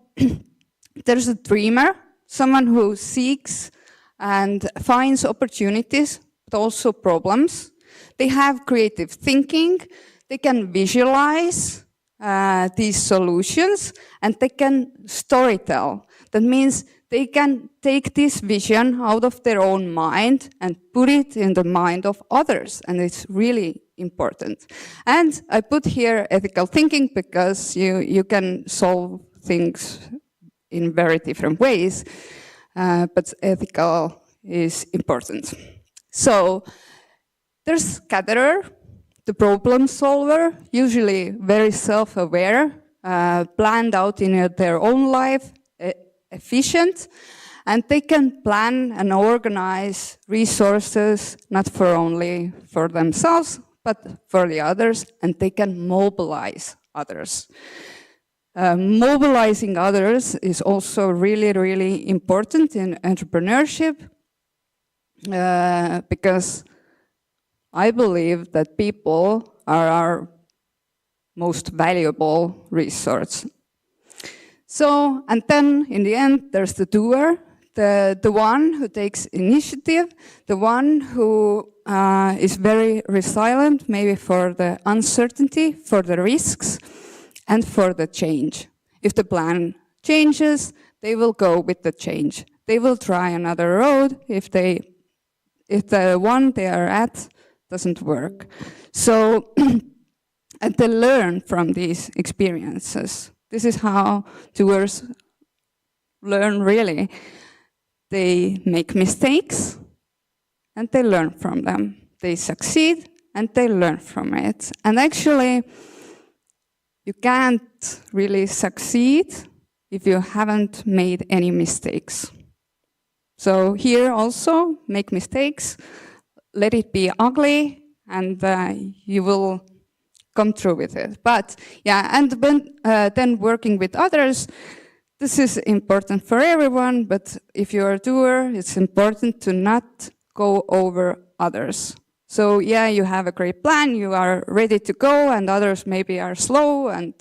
there's a dreamer, someone who seeks and finds opportunities, but also problems. They have creative thinking, they can visualize these solutions, and they can storytell. That means they can take this vision out of their own mind and put it in the mind of others, and it's really important. And I put here ethical thinking because you can solve things in very different ways, but ethical is important. So There's gatherer, the problem solver, usually very self-aware, planned out in their own life, efficient, and they can plan and organize resources, not for only for themselves, but for the others, and they can mobilize others. Mobilizing others is also really, really important in entrepreneurship, because I believe that people are our most valuable resource. So, and then in the end, there's the doer, the one who takes initiative, the one who is very resilient, maybe for the uncertainty, for the risks, and for the change. If the plan changes, they will go with the change. They will try another road if the one they are at doesn't work. So, and they learn from these experiences. This is how doers learn, really. They make mistakes and they learn from them. They succeed and they learn from it. And actually, you can't really succeed if you haven't made any mistakes. So here also, make mistakes, let it be ugly, and you will come through with it. But yeah, and when, then working with others, this is important for everyone, but if you're a doer, it's important to not go over others. So yeah, you have a great plan, you are ready to go, and others maybe are slow and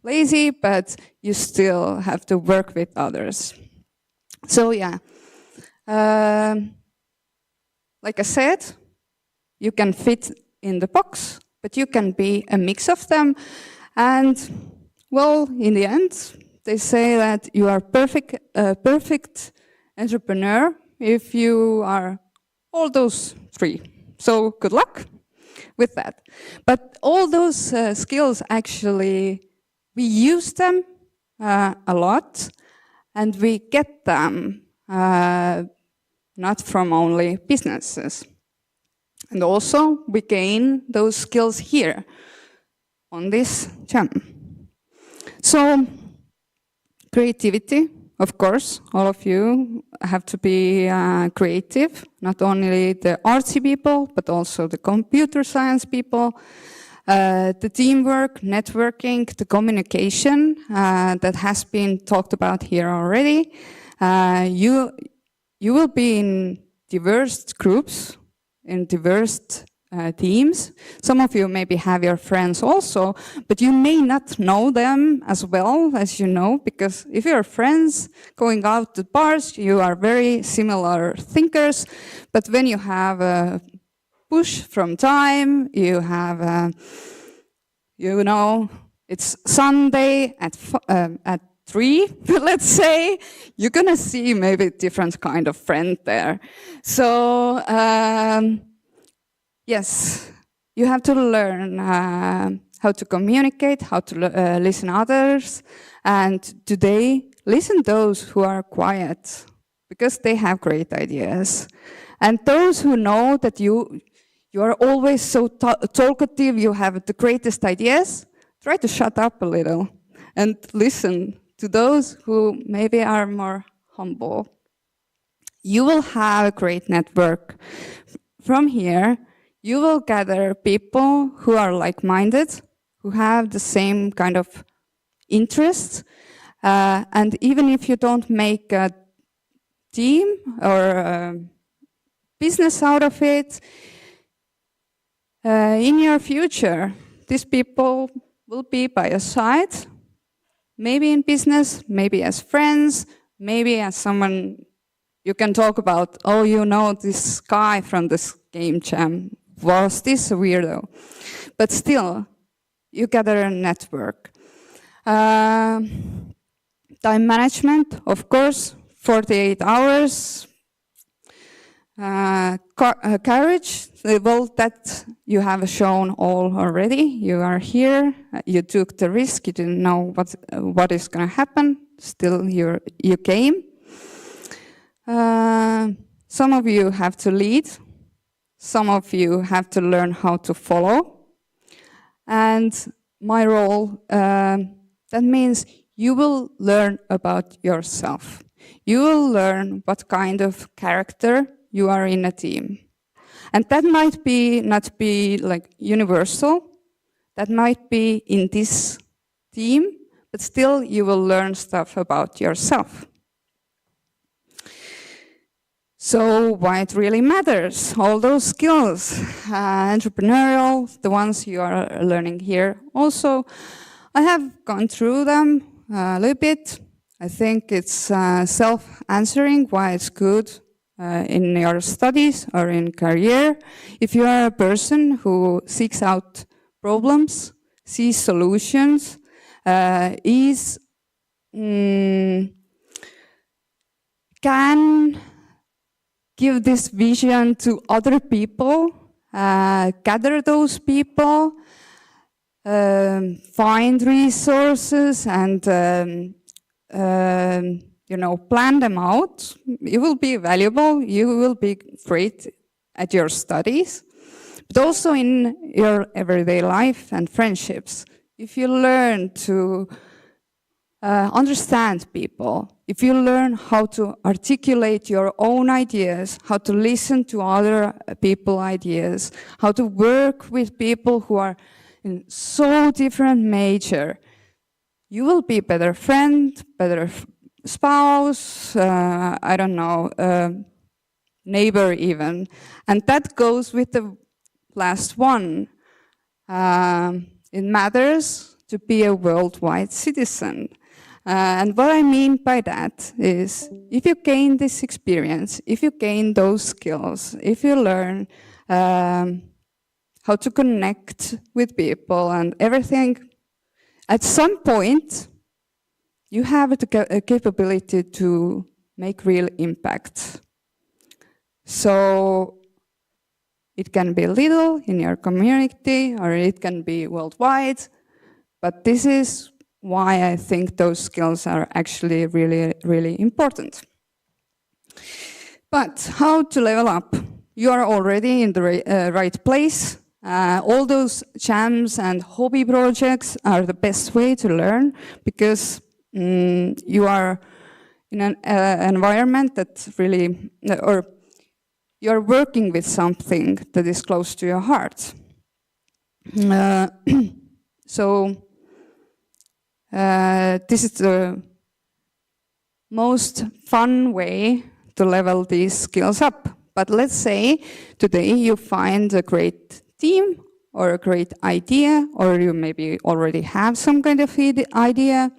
lazy, but you still have to work with others. So yeah, like I said, you can fit in the box, but you can be a mix of them. And well, in the end, they say that you are perfect entrepreneur if you are all those three. So good luck with that. But all those skills, actually, we use them a lot, and we get them not from only businesses. And also, we gain those skills here on this jam. So, creativity, of course, all of you have to be creative, not only the artsy people, but also the computer science people, the teamwork, networking, the communication that has been talked about here already. You will be in diverse groups, in diverse teams. Some of you maybe have your friends also, but you may not know them as well as you know, because if you're friends going out to bars, you are very similar thinkers. But when you have a push from time, you have, you know, it's Sunday at 3, let's say, you're gonna see maybe different kind of friend there. So, yes, you have to learn how to communicate, how to listen others, and today, listen those who are quiet, because they have great ideas. And those who know that you are always so talkative, you have the greatest ideas, try to shut up a little and listen to those who maybe are more humble. You will have a great network. From here, you will gather people who are like-minded, who have the same kind of interests. And even if you don't make a team or a business out of it, in your future, these people will be by your side, maybe in business, maybe as friends, maybe as someone you can talk about, oh, you know, this guy from this game jam, was this a weirdo? But still, you gather a network. Time management, of course, 48 hours. Courage, well, that you have shown all already. You are here, you took the risk, you didn't know what is going to happen. Still, you came. Some of you have to lead. some of you have to learn how to follow. And my role, that means you will learn about yourself. You will learn what kind of character you are in a team. And that might be not be like universal. That might be in this team, but still you will learn stuff about yourself. So why it really matters, all those skills, entrepreneurial, the ones you are learning here. Also, I have gone through them a little bit. I think it's self-answering why it's good in your studies or in career. If you are a person who seeks out problems, sees solutions, can give this vision to other people, gather those people, find resources and plan them out. You will be valuable, you will be great at your studies, but also in your everyday life and friendships. If you learn to understand people, if you learn how to articulate your own ideas, how to listen to other people's ideas, how to work with people who are in so different major, you will be a better friend, better spouse, I don't know, neighbor even. And that goes with the last one. It matters to be a worldwide citizen. And what I mean by that is, if you gain this experience, if you gain those skills, if you learn how to connect with people and everything, at some point, you have a capability to make real impact. So it can be little in your community, or it can be worldwide, but this is why I think those skills are actually really, really important. But how to level up? You are already in the right place. All those jams and hobby projects are the best way to learn, because you are in an environment that really, or you're working with something that is close to your heart. So this is the most fun way to level these skills up. But let's say today you find a great team or a great idea, or you maybe already have some kind of idea.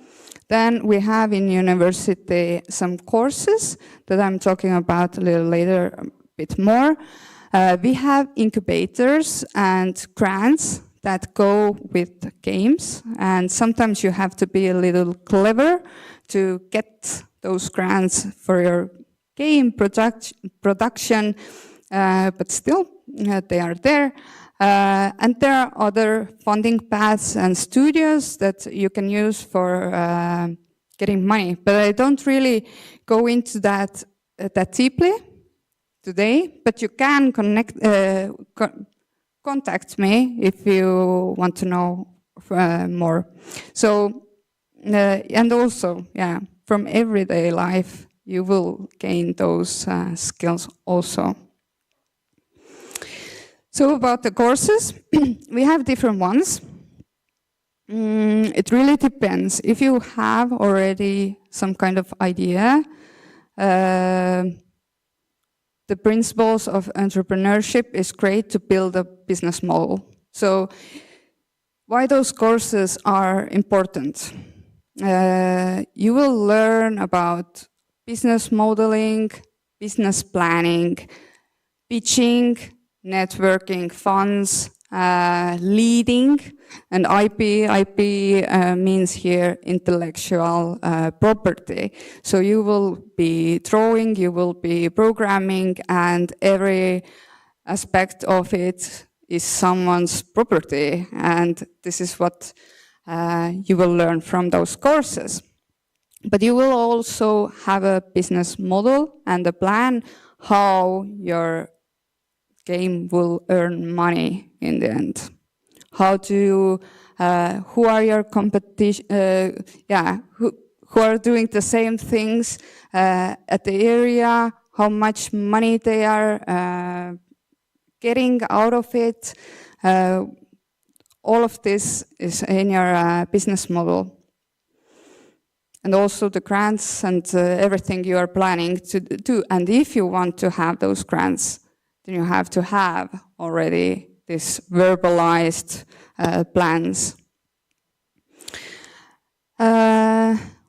Then we have in university some courses that I'm talking about a little later a bit more. We have incubators and grants that go with games, and sometimes you have to be a little clever to get those grants for your game production, but still they are there. And there are other funding paths and studios that you can use for getting money, but I don't really go into that deeply today, but you can contact me if you want to know more. So, and also, yeah, from everyday life, you will gain those skills also. So about the courses, we have different ones. It really depends. If you have already some kind of idea, the principles of entrepreneurship is great to build a business model. So why those courses are important? You will learn about business modeling, business planning, pitching, networking, funds, leading, and IP. IP means here intellectual property. So you will be drawing, you will be programming, and every aspect of it is someone's property. And this is what you will learn from those courses. But you will also have a business model and a plan how your game will earn money in the end. How do you, who are your competition, who are doing the same things at the area, how much money they are getting out of it. All of this is in your business model. And also the grants and everything you are planning to do. And if you want to have those grants, then you have to have already this verbalized plans.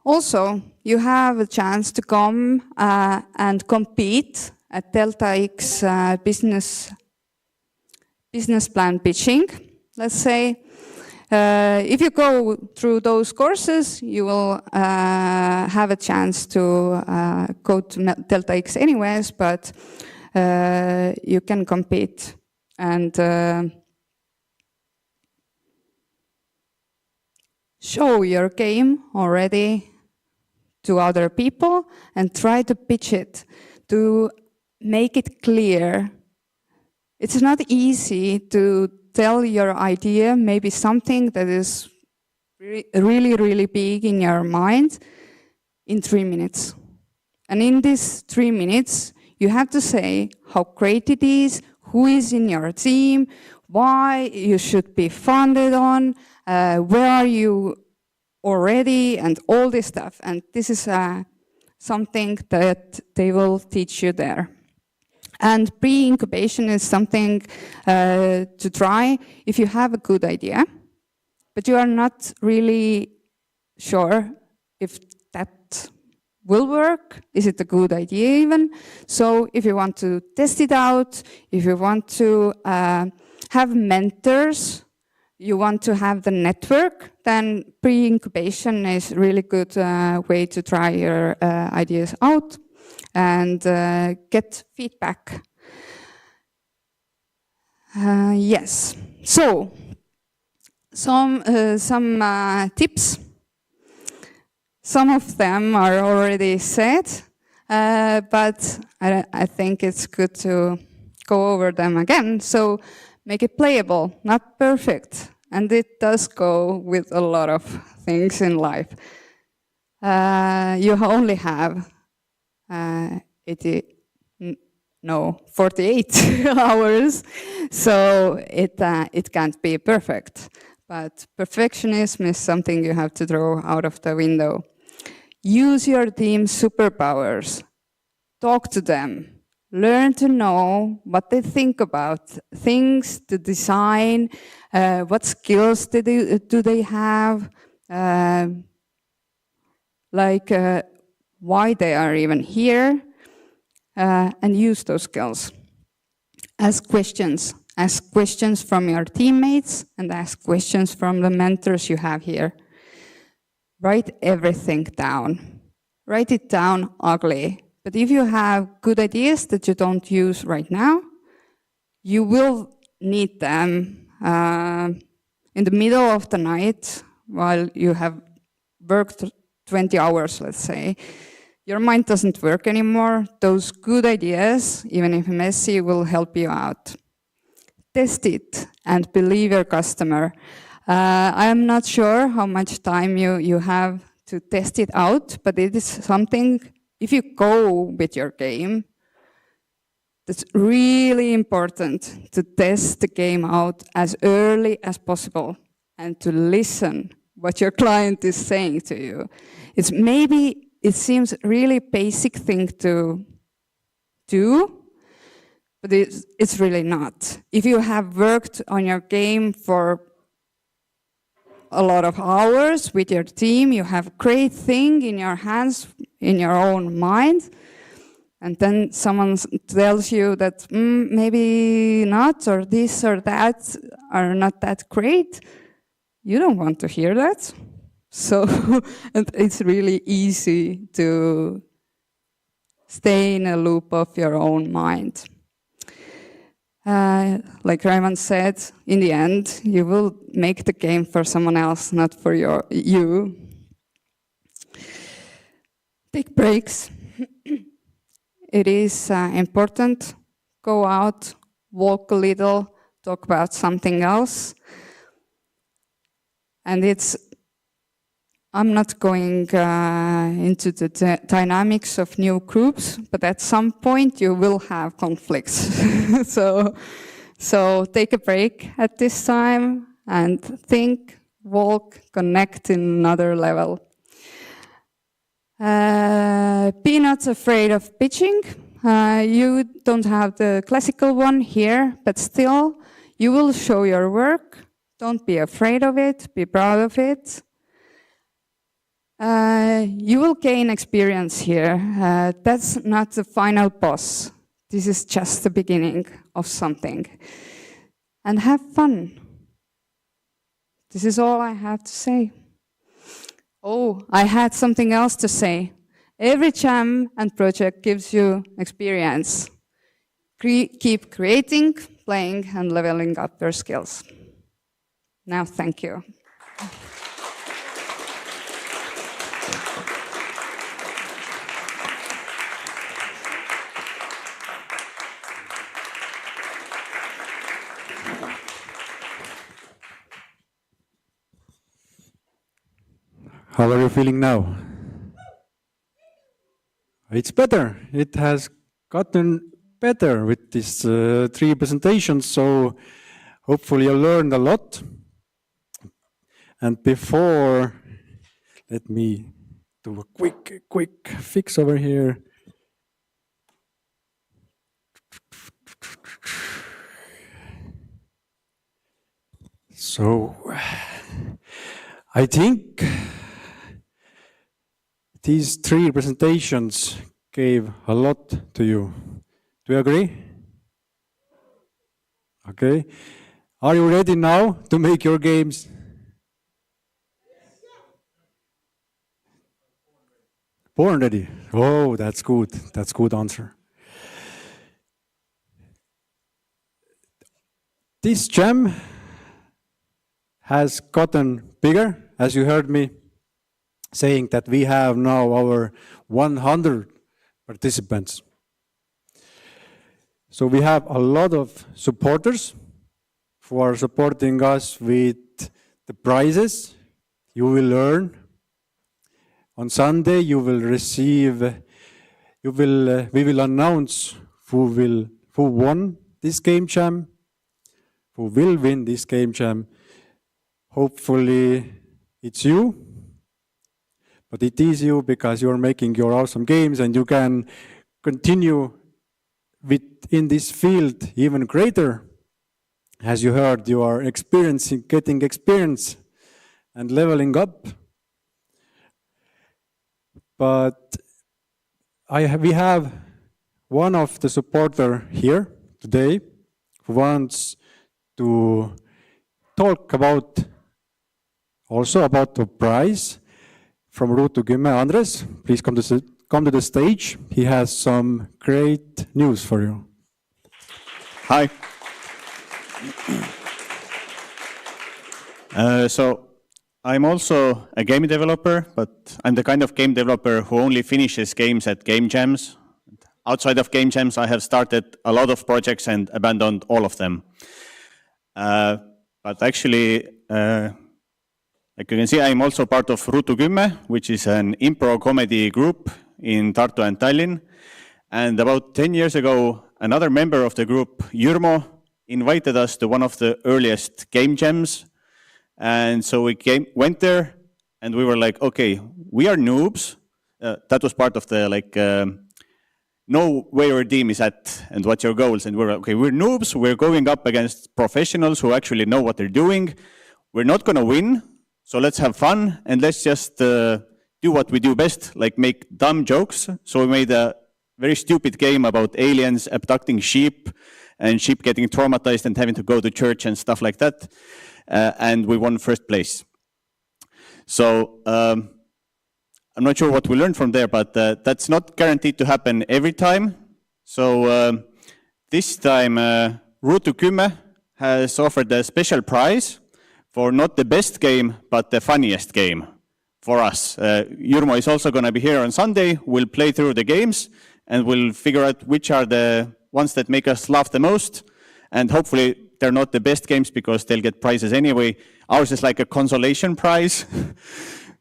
Also, you have a chance to come and compete at Delta X business plan pitching, let's say. If you go through those courses, you will have a chance to go to Delta X anyways, but you can compete and show your game already to other people and try to pitch it to make it clear. It's not easy to tell your idea, maybe something that is really, really big in your mind in 3 minutes. And in these 3 minutes, you have to say how great it is, who is in your team, why you should be funded on, where are you already, and all this stuff. And this is something that they will teach you there. And pre-incubation is something to try if you have a good idea, but you are not really sure if that will work. Is it a good idea even? So if you want to test it out, if you want to have mentors, you want to have the network, then pre-incubation is a really good way to try your ideas out and get feedback. Yes, so some tips. Some of them are already said, but I think it's good to go over them again. So make it playable, not perfect. And it does go with a lot of things in life. You only have 48 hours, so it can't be perfect. But perfectionism is something you have to throw out of the window. Use your team's superpowers. Talk to them. Learn to know what they think about things, to design, what skills do they have, why they are even here, and use those skills. Ask questions. Ask questions from your teammates and ask questions from the mentors you have here. Write everything down. Write it down ugly. But if you have good ideas that you don't use right now, you will need them in the middle of the night while you have worked 20 hours, let's say. Your mind doesn't work anymore. Those good ideas, even if messy, will help you out. Test it and believe your customer. I am not sure how much time you have to test it out, but it is something, if you go with your game, it's really important to test the game out as early as possible and to listen what your client is saying to you. It seems really basic thing to do, but it's really not. If you have worked on your game for a lot of hours with your team, you have a great thing in your hands, in your own mind, and then someone tells you that maybe not, or this or that are not that great, you don't want to hear that. So it's really easy to stay in a loop of your own mind. Like Raymond said, in the end, you will make the game for someone else, not for you. Take breaks. It is important. Go out, walk a little, talk about something else. And I'm not going into the dynamics of new groups, but at some point you will have conflicts. So take a break at this time and think, walk, connect in another level. Be not afraid of pitching. You don't have the classical one here, but still you will show your work. Don't be afraid of it, be proud of it. You will gain experience here. That's not the final boss. This is just the beginning of something. And have fun. This is all I have to say. Oh, I had something else to say. Every jam and project gives you experience. Keep creating, playing, and leveling up your skills. Now, thank you. How are you feeling now? It's better. It has gotten better with these 3 presentations, so hopefully you learned a lot. And before, let me do a quick fix over here. So, I think these 3 presentations gave a lot to you. Do you agree? Okay. Are you ready now to make your games? Born ready. Oh, that's good. That's good answer. This jam has gotten bigger, as you heard me saying that we have now our 100 participants. So we have a lot of supporters who are supporting us with the prizes. You will learn. On Sunday you will receive, we will announce who won this game jam, who will win this game jam. Hopefully it's you. But it is you because you are making your awesome games and you can continue in this field even greater. As you heard, you are getting experience and leveling up. But we have one of the supporters here today who wants to talk also about the prize from Ruutu 10. Andres, please come to the stage. He has some great news for you. Hi. So I'm also a game developer, but I'm the kind of game developer who only finishes games at game jams. Outside of game jams, I have started a lot of projects and abandoned all of them. But actually, like you can see, I'm also part of Ruutu 10, which is an improv comedy group in Tartu and Tallinn. And about 10 years ago, another member of the group, Jürmo, invited us to one of the earliest game jams. And so we went there and we were like, okay, we are noobs. That was part of the know where your team is at and what your goals. And we're okay, we're noobs. We're going up against professionals who actually know what they're doing. We're not going to win. So let's have fun and let's just do what we do best, like make dumb jokes. So we made a very stupid game about aliens abducting sheep and sheep getting traumatized and having to go to church and stuff like that. And we won first place. So I'm not sure what we learned from there, but that's not guaranteed to happen every time. So this time Ruutu 10 has offered a special prize for not the best game, but the funniest game for us. Jürmo is also going to be here on Sunday. We'll play through the games and we'll figure out which are the ones that make us laugh the most. And hopefully they're not the best games because they'll get prizes anyway. Ours is like a consolation prize.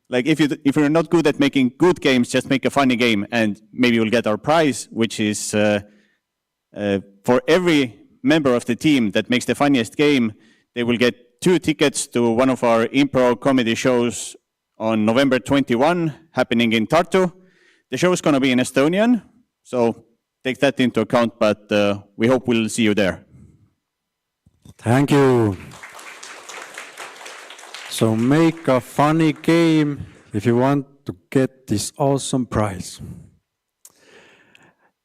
Like if you're not good at making good games, just make a funny game and maybe you'll get our prize, which is for every member of the team that makes the funniest game, they will get 2 tickets to one of our improv comedy shows on November 21, happening in Tartu. The show is going to be in Estonian, so take that into account, but we hope we'll see you there. Thank you. So make a funny game if you want to get this awesome prize.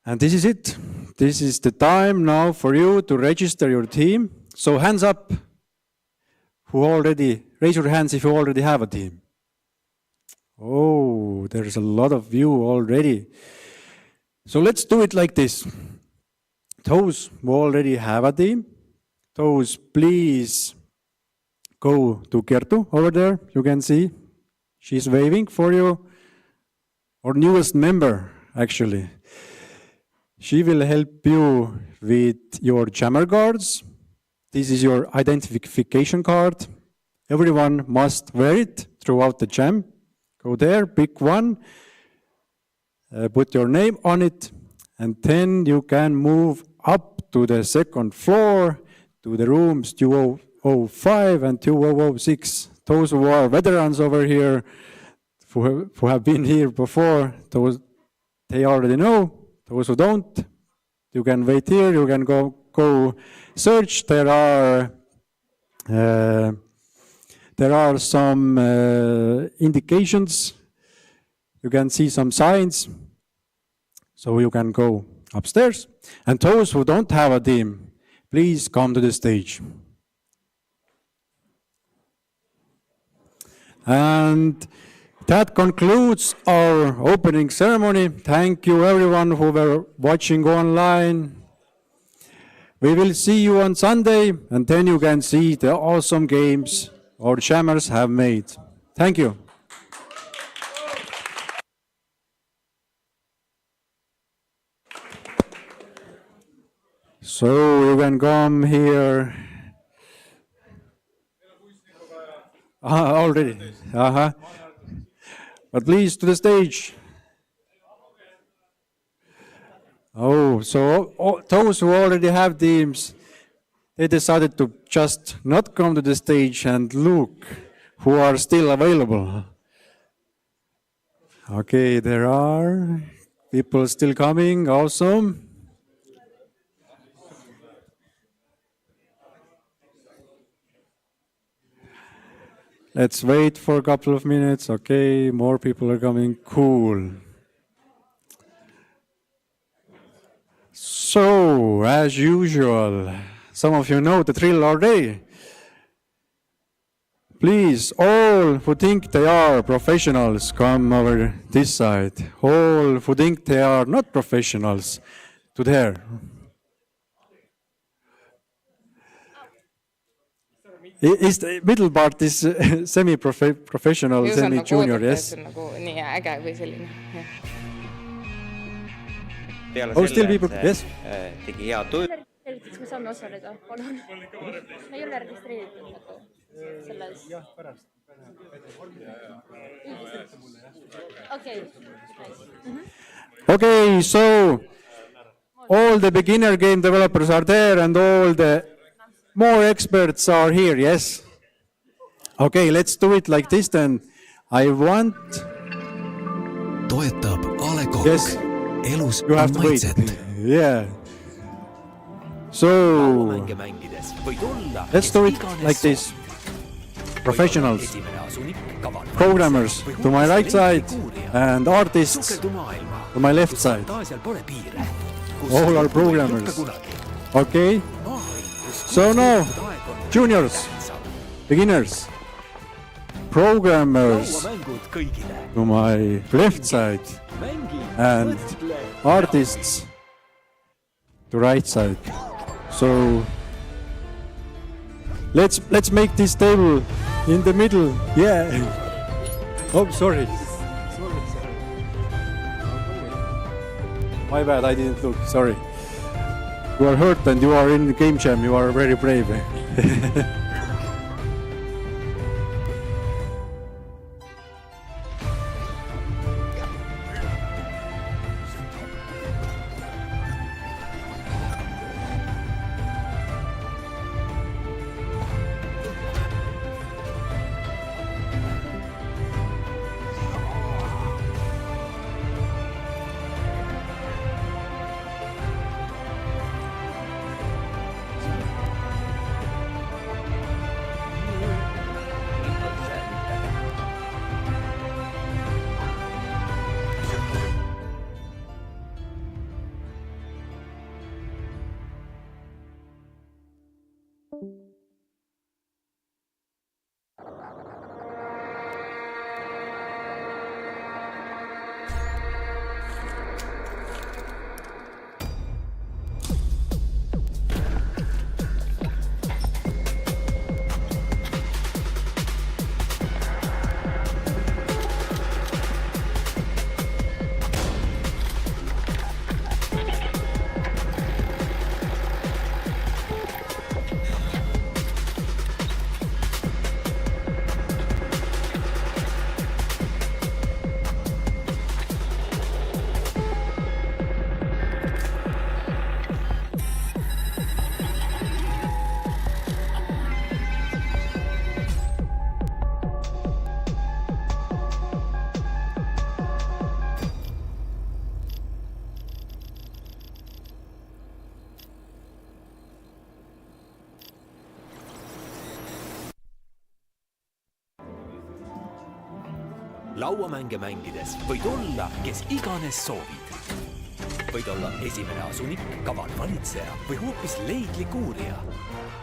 And this is it. This is the time now for you to register your team. So hands up. Raise your hands if you already have a team. Oh, there's a lot of you already. So let's do it like this. Those who already have a team, those please go to Kertu over there. You can see she's waving for you. Our newest member, actually. She will help you with your jammer cards. This is your identification card. Everyone must wear it throughout the jam. Go there, pick one, put your name on it, and then you can move up to the second floor to the rooms 205 and 2006. Those who are veterans over here, who have been here before, they already know. Those who don't, you can wait here, you can go search. There are some indications. You can see some signs. So you can go upstairs. And those who don't have a team, please come to the stage. And that concludes our opening ceremony. Thank you everyone who were watching online. We will see you on Sunday, and then you can see the awesome games our jammers have made. Thank you. So you can come here. Already. But please, to the stage. Oh, so those who already have teams, they decided to just not come to the stage and look who are still available. Okay, there are people still coming, awesome. Let's wait for a couple of minutes. Okay, more people are coming. Cool. So, as usual, some of you know the drill already. Please, all who think they are professionals, come over this side. All who think they are not professionals, to there. Is the middle part is semi-professional, semi-junior, yes? Nii äge või selline. Oh, still people, yes? Tegi hea töö. Kas me saame osaleda, palun? Me ei ole registreeritud selles. Jah, pärast. Okay, so all the beginner game developers are there and all the more experts are here, yes? Okay, let's do it like this then. I want... Toetab A. Le Coq. Yes, Elus you have to wait. Yeah. So, let's do it like this. Professionals, programmers to my right side and artists to my left side. All are programmers. Okay? So now, juniors, beginners, programmers to my left side and artists to right side. So let's make this table in the middle. Yeah. Oh, sorry. My bad, I didn't look. Sorry. you are hurt and you are in the game jam, you are very brave. Lauamänge mängides võid olla, kes iganes soovid. Võid olla esimene asunik, kaval valitseja või hoopis leidlik uurija.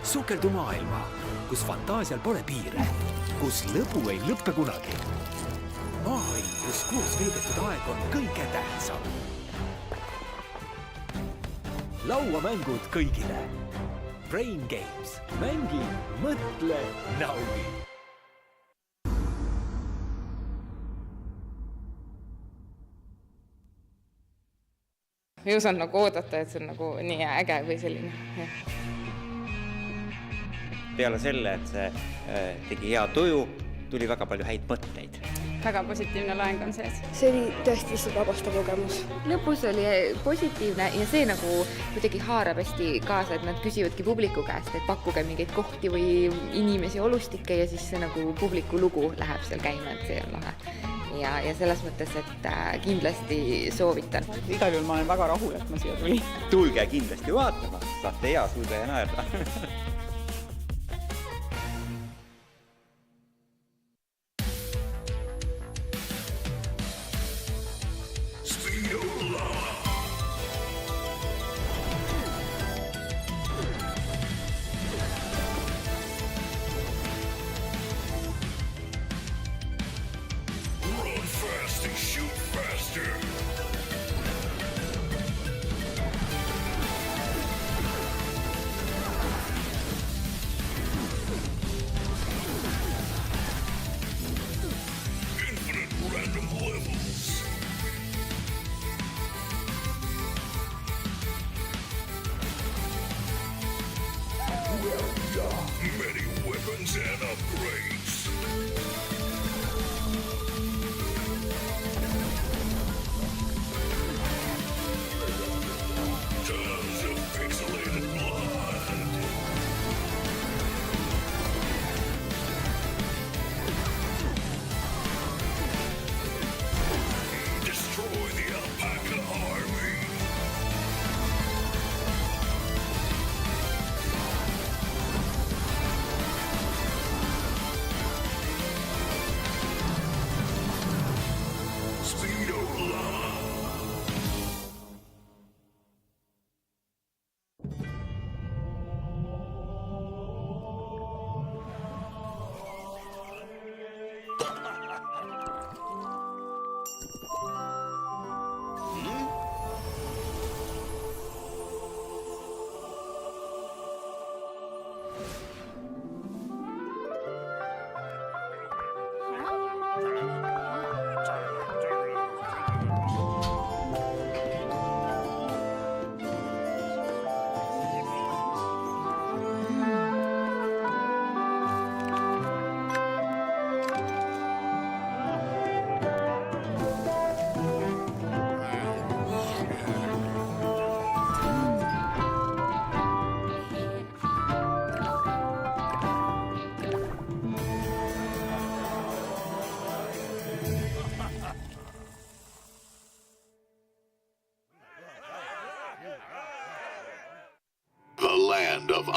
Sukeldu maailma, kus fantaasial pole piire, kus lõbu ei lõppe kunagi. Maailm, kus koos veedetud aeg on kõige tähtsam. Lauamängud kõigile. Brain Games. Mängi, mõtle, naudi. ei osanud nagu oodata, et see on nagu nii äge või selline. Peale selle, et see tegi hea tuju, tuli väga palju häid mõtteid. Väga positiivne loeng on sees. See oli tõesti lihtsalt vabastav kogemus. Lõpus oli positiivne ja see nagu kuidagi haarab hästi kaasa, et nad küsivadki publiku käest, et pakkuge mingeid kohti või inimesi, olustikke ja siis see nagu publiku lugu läheb seal käima, et see on lahe. Ja selles mõttes, et kindlasti soovitan. Igal juhul ma olen väga rahul, et ma siia tulin. Tulge kindlasti vaatama, saate hea suuda ja naerda.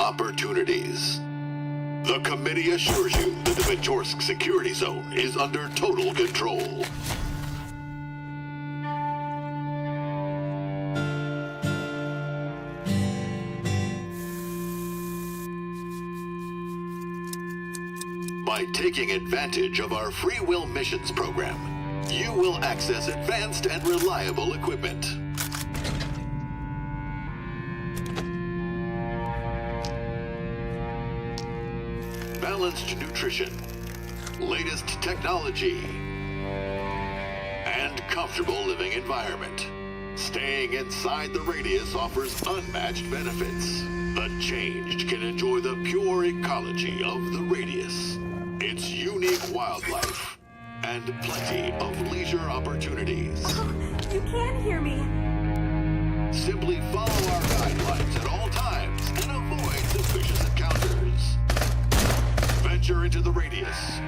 opportunities. The committee assures you that the Majorsk security zone is under total control. By taking advantage of our Free Will Missions program, you will access advanced and reliable equipment. Balanced nutrition, latest technology, and comfortable living environment. Staying inside the radius offers unmatched benefits. The changed can enjoy the pure ecology of the radius, its unique wildlife, and plenty of leisure opportunities. Oh, you can hear me. Simply follow our guidelines at all times and avoid suspicious encounters. Venture into the radius.